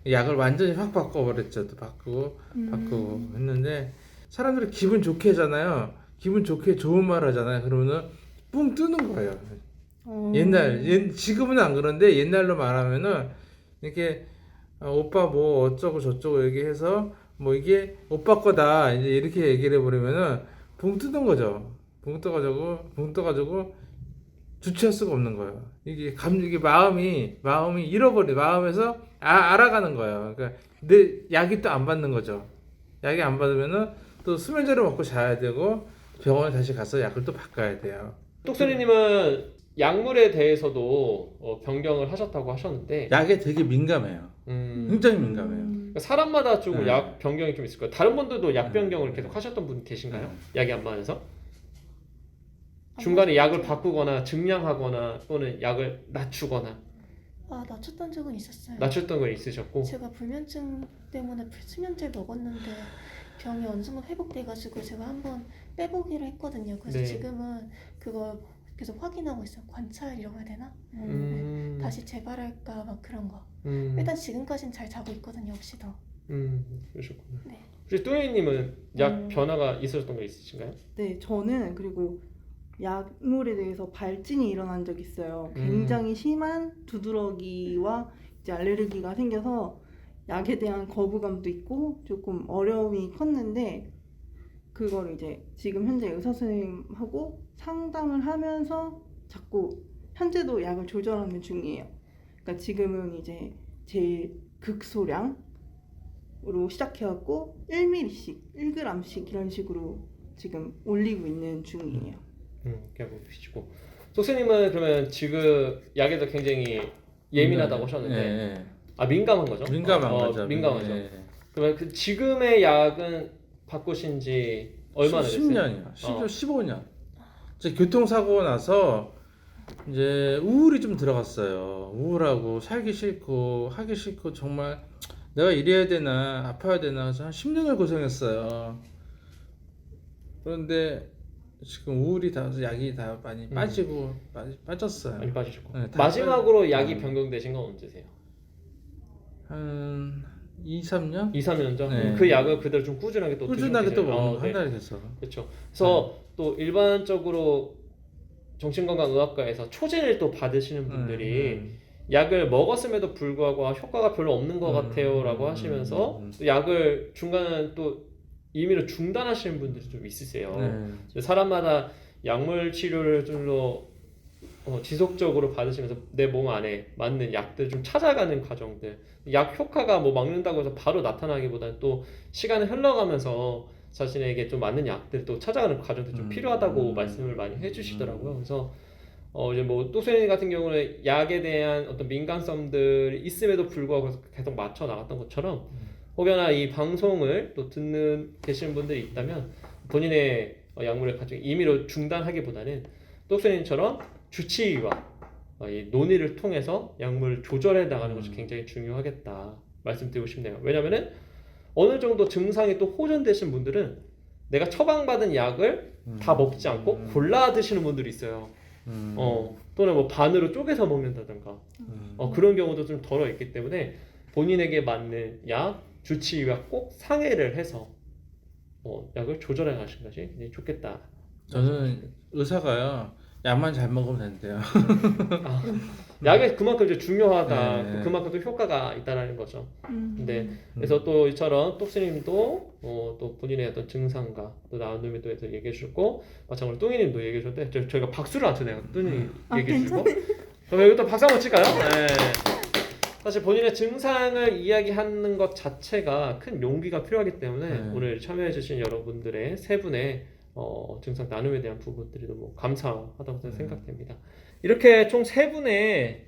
약을 완전히 확 바꿔버렸죠. 또 바꾸고 했는데 사람들이 기분 좋게 하잖아요. 기분 좋게 좋은 말 하잖아요. 그러면은 뿡 뜨는 거예요. 지금은 안 그런데 옛날로 말하면은 이렇게 오빠 뭐 어쩌고 저쩌고 얘기해서 뭐 이게 오빠 거다 이제 이렇게 얘기를 해버리면은 붕 뜨는 거죠. 붕 떠가지고 주체할 수가 없는 거예요. 이게 마음이 마음에서 알아가는 거예요. 그러니까 내 약이 또 안 받는 거죠. 약이 안 받으면은 또 수면제를 먹고 자야 되고 병원에 다시 가서 약을 또 바꿔야 돼요. 똑수리님은 약물에 대해서도 변경을 하셨다고 하셨는데 약에 되게 민감해요. 굉장히 민감해요. 그러니까 사람마다 조금 네. 약 변경이 좀 있을 거예요. 다른 분들도 약 변경을 계속 하셨던 분 계신가요? 약이 안 맞아서? 중간에 약을 바꾸거나 증량하거나 또는 약을 낮추거나 낮췄던 적은 있었어요. 낮췄던 거 있으셨고 제가 불면증 때문에 수면제 먹었는데 병이 어느 정도 회복돼가지고 제가 한번 빼보기로 했거든요. 그래서 네. 지금은 그걸 계속 확인하고 있어요. 관찰이라고 해야 되나? 다시 재발할까 막 그런 거. 일단 지금까지는 잘 자고 있거든요. 혹시 더. 그러셨구나. 네. 혹시 또이님은 약 변화가 있으셨던 거 있으신가요? 네, 저는 그리고 약물에 대해서 발진이 일어난 적이 있어요. 굉장히 심한 두드러기와 이제 알레르기가 생겨서 약에 대한 거부감도 있고 조금 어려움이 컸는데 그걸 이제 지금 현재 의사 선생님하고 상담을 하면서 자꾸 현재도 약을 조절하는 중이에요. 그러니까 지금은 이제 제일 극소량으로 시작해갖고 1ml씩, 1g씩 이런 식으로 지금 올리고 있는 중이에요. 이렇게 하고 계시고 소스님은 그러면 지금 약에도 굉장히 예민하다고 하셨는데 민감한 거죠? 민감한 거죠. 민감하죠. 네. 그러면 그 지금의 약은 바꾸신 지 얼마나 됐어요? 10년이요. 15년. 이제 교통사고 나서 이제 우울이 좀 들어갔어요. 우울하고 살기 싫고 하기 싫고 정말 내가 이래야 되나 아파야 되나 한 10년을 고생했어요. 그런데 지금 우울이 닿아서 약이 다 많이 빠졌어요. 많이 빠지셨고 네, 다 마지막으로 약이 변경되신 건 언제세요? 한 2, 3년? 2, 3년 전. 네. 그 약을 그대로 좀 꾸준하게 또 꾸준하게 또 드시면 먹는 되죠. 한 달에 계속. 그렇죠. 그래서 또 일반적으로 정신건강의학과에서 초진을 또 받으시는 분들이 약을 먹었음에도 불구하고 효과가 별로 없는 것 같아요라고 하시면서 또 약을 중간에 또 임의로 중단하시는 분들이 좀 있으세요. 네. 사람마다 약물 치료를 좀더 지속적으로 받으시면서 내 몸 안에 맞는 약들 좀 찾아가는 과정들, 약 효과가 뭐 막는다고 해서 바로 나타나기보다는 또 시간이 흘러가면서 자신에게 좀 맞는 약들 또 찾아가는 과정도 좀 필요하다고 말씀을 많이 해주시더라고요. 그래서 이제 뭐 똑순이 같은 경우는 약에 대한 어떤 민감성들이 있음에도 불구하고 계속 맞춰 나갔던 것처럼 혹여나 이 방송을 또 듣는 계시는 분들이 있다면 본인의 약물을 가지고 임의로 중단하기보다는 똑순이처럼 주치의와 이 논의를 통해서 약물을 조절해 나가는 것이 굉장히 중요하겠다 말씀드리고 싶네요. 왜냐면은 어느 정도 증상이 또 호전되신 분들은 내가 처방받은 약을 다 먹지 않고 골라 드시는 분들이 있어요. 또는 뭐 반으로 쪼개서 먹는다든가 그런 경우도 좀 덜어 있기 때문에 본인에게 맞는 약 주치의와 꼭 상의를 해서 약을 조절해 가시는 것이 굉장히 좋겠다. 저는 의사가요, 약만 잘 먹으면 된대요. 약이 그만큼 이제 중요하다. 네. 그만큼 또 효과가 있다라는 거죠. 네. 음. 그래서 또 이처럼 똑스님도 또 본인의 어떤 증상과 또 나은님에 대해서 얘기해 주셨고 마찬가지로 뚱이님도 얘기해 주셨는데 저희가 박수를 안 쳐내요. 뚱이 얘기해 주시고 그럼 여기 또 박수 한번 칠까요? 네. 사실 본인의 증상을 이야기하는 것 자체가 큰 용기가 필요하기 때문에 오늘 참여해 주신 여러분들의 세 분의 증상 나눔에 대한 부분들이 너무 감사하다고 생각됩니다. 이렇게 총 세 분의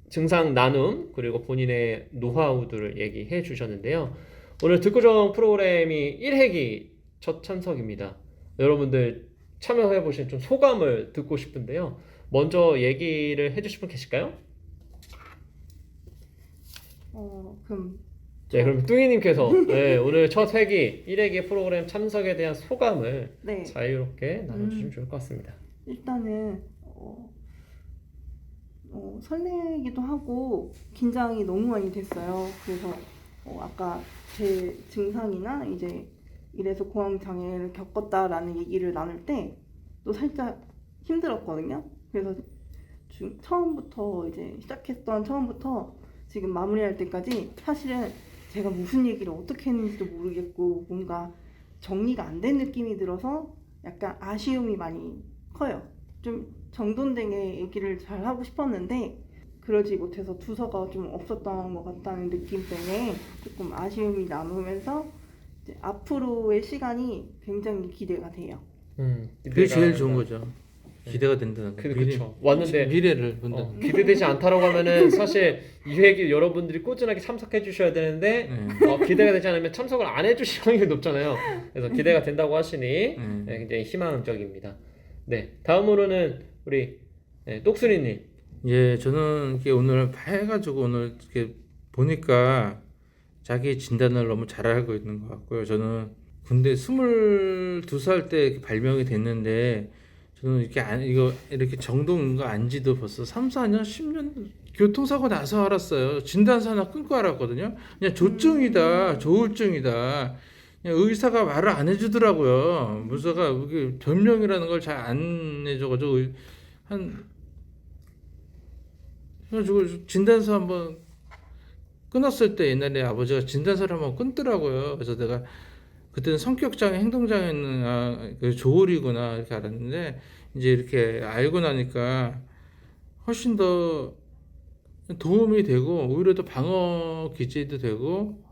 증상 나눔 그리고 본인의 노하우들을 얘기해 주셨는데요. 오늘 듣고정 프로그램이 1회기 첫 참석입니다. 여러분들 참여해 보신 좀 소감을 듣고 싶은데요. 먼저 얘기를 해주실 분 계실까요? 그럼 네, 그럼 뚱이님께서 오늘 첫 회기 1회기 프로그램 참석에 대한 소감을 네. 자유롭게 나눠주시면 좋을 것 같습니다. 일단은 설레기도 하고 긴장이 너무 많이 됐어요. 그래서 아까 제 증상이나 이제 이래서 공황 장애를 겪었다라는 얘기를 나눌 때 또 살짝 힘들었거든요. 그래서 처음부터 이제 시작했던 처음부터 지금 마무리할 때까지 사실은 제가 무슨 얘기를 어떻게 했는지도 모르겠고 뭔가 정리가 안 된 느낌이 들어서 약간 아쉬움이 많이 커요. 좀 정돈되게 얘기를 잘 하고 싶었는데 그러지 못해서 두서가 좀 없었던 것 같다는 느낌 때문에 조금 아쉬움이 남으면서 이제 앞으로의 시간이 굉장히 기대가 돼요. 그게 제일 좋은 거죠. 기대가 된다는 거. 그렇죠. 왔는데 미래를 본다. 기대되지 않다라고 하면은 사실 2회기 여러분들이 꾸준하게 참석해 주셔야 되는데 기대가 되지 않으면 참석을 안 해주실 확률이 높잖아요. 그래서 기대가 된다고 하시니 굉장히 희망적입니다. 네, 다음으로는 우리 똑순이님. 예, 저는 이게 오늘 해가지고 오늘 이렇게 보니까 자기 진단을 너무 잘 알고 있는 것 같고요. 저는 군대 22살 때 이렇게 발명이 됐는데 저는 이렇게 정도인가 안지도 벌써 3, 4년, 10년 교통사고 나서 알았어요. 진단서 하나 끊고 알았거든요. 그냥 조증이다, 조울증이다. 그냥 의사가 말을 안 해주더라고요. 의사가 이게 변명이라는 걸 잘 안 해줘가지고 그래가지고 진단서 한번 끊었을 때 옛날에 아버지가 진단서를 한번 끊더라고요. 그래서 내가 그때는 성격장애, 행동장애는 조울이구나 이렇게 알았는데 이제 이렇게 알고 나니까 훨씬 더 도움이 되고 오히려 더 방어 기제도 되고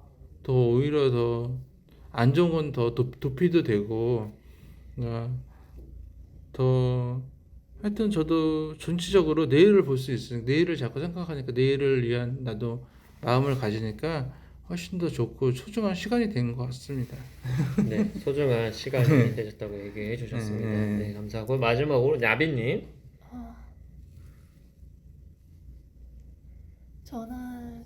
더 오히려 더 안 좋은 건 더 도피도 되고 더 하여튼 저도 전체적으로 내일을 볼 수 있으니까 내일을 자꾸 생각하니까 내일을 위한 나도 마음을 가지니까 훨씬 더 좋고 소중한 시간이 된 것 같습니다. 네, 소중한 시간이 되셨다고 얘기해 주셨습니다. 네, 감사하고 마지막으로 야비님. 저는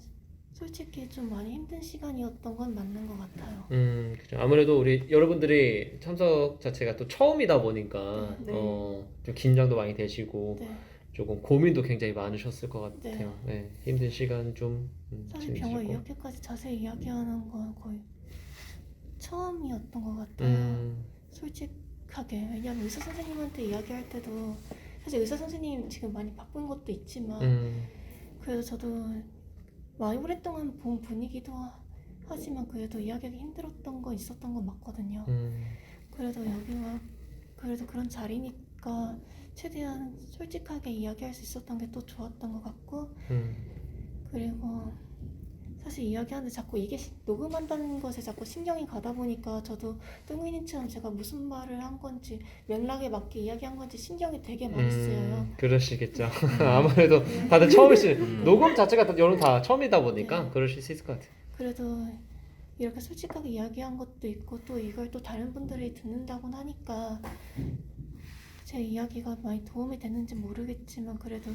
솔직히 좀 많이 힘든 시간이었던 건 맞는 것 같아요. 그죠. 아무래도 우리 여러분들이 참석 자체가 또 처음이다 보니까 네. 좀 긴장도 많이 되시고 네. 조금 고민도 굉장히 많으셨을 것 같아요. 네, 힘든 시간 좀 사실 병원 지내시고. 이렇게까지 자세히 이야기하는 건 거의 처음이었던 것 같아요. 솔직하게. 왜냐면 의사 선생님한테 이야기할 때도 사실 의사 선생님 지금 많이 바쁜 것도 있지만 그래도 저도 많이 오랫동안 본 분이기도 하지만 그래도 이야기하기 힘들었던 거 있었던 건 맞거든요. 그래도 여기가 그래도 그런 자리니까 최대한 솔직하게 이야기할 수 있었던 게 또 좋았던 것 같고 그리고 사실 이야기하는데 자꾸 이게 녹음한다는 것에 자꾸 신경이 가다 보니까 저도 뚱이님처럼 제가 무슨 말을 한 건지 맥락에 맞게 이야기한 건지 신경이 되게 많이 쓰여요. 그러시겠죠. 아무래도 다들 처음이시 녹음 자체가 여러분 다 처음이다 보니까 네. 그러실 수 있을 것 같아요. 그래도 이렇게 솔직하게 이야기한 것도 있고 또 이걸 또 다른 분들이 듣는다고 하니까 제 이야기가 많이 도움이 됐는지 모르겠지만 그래도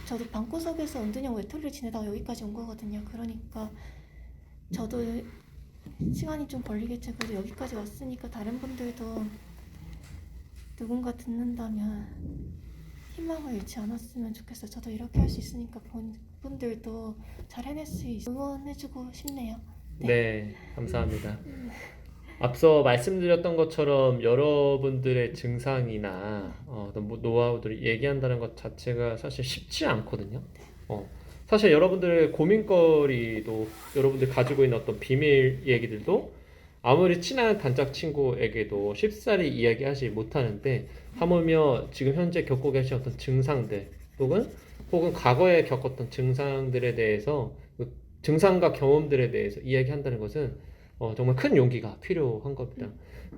저도 방구석에서 은둔형 외톨이를 지내다가 여기까지 온 거거든요. 그러니까 저도 시간이 좀 걸리겠지만 그래도 여기까지 왔으니까 다른 분들도 누군가 듣는다면 희망을 잃지 않았으면 좋겠어요. 저도 이렇게 할 수 있으니까 분들도 잘 해낼 수 응원해주고 싶네요. 네, 감사합니다. 앞서 말씀드렸던 것처럼 여러분들의 증상이나 어떤 노하우들을 얘기한다는 것 자체가 사실 쉽지 않거든요. 사실 여러분들의 고민거리도 여러분들 가지고 있는 어떤 비밀 얘기들도 아무리 친한 단짝 친구에게도 쉽사리 이야기하지 못하는데 하물며 지금 현재 겪고 계신 어떤 증상들 혹은 과거에 겪었던 증상들에 대해서 그 증상과 경험들에 대해서 이야기한다는 것은 정말 큰 용기가 필요한 겁니다.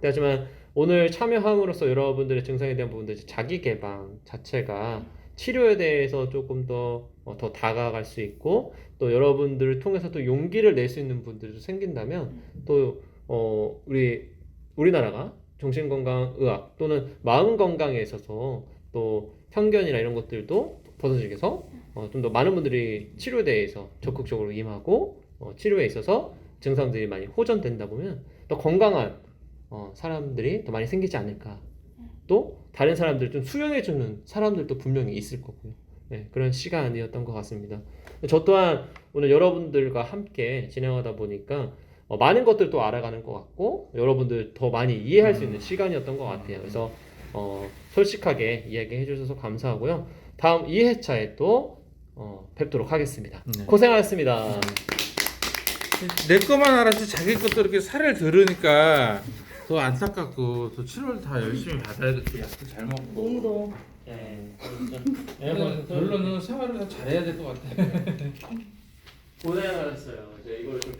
하지만 오늘 참여함으로써 여러분들의 증상에 대한 부분들 자기 개방 자체가 치료에 대해서 조금 더 다가갈 수 있고 또 여러분들을 통해서 또 용기를 낼 수 있는 분들도 생긴다면 또 우리나라가 정신건강의학 또는 마음건강에 있어서 또 편견이나 이런 것들도 벗어지게서 좀 더 많은 분들이 치료에 대해서 적극적으로 임하고 치료에 있어서 증상들이 많이 호전된다 보면 더 건강한 사람들이 더 많이 생기지 않을까. 또 다른 사람들 좀 수용해주는 사람들도 분명히 있을 거고요. 네, 그런 시간이었던 것 같습니다. 저 또한 오늘 여러분들과 함께 진행하다 보니까 많은 것들도 알아가는 것 같고 여러분들 더 많이 이해할 수 있는 시간이었던 것 같아요. 그래서 솔직하게 이야기해 주셔서 감사하고요. 다음 2회차에 또 뵙도록 하겠습니다. 네. 고생하셨습니다. 내 것만 알아서 자기 것도 이렇게 살을 들으니까 더 안타깝고 또 치료를 다 열심히 받아야겠고 약도 잘 먹고. 너무 더워. 네, 결론은 생활을 더 잘해야 될 것 같아. 고생하셨어요. 이제 이걸 좀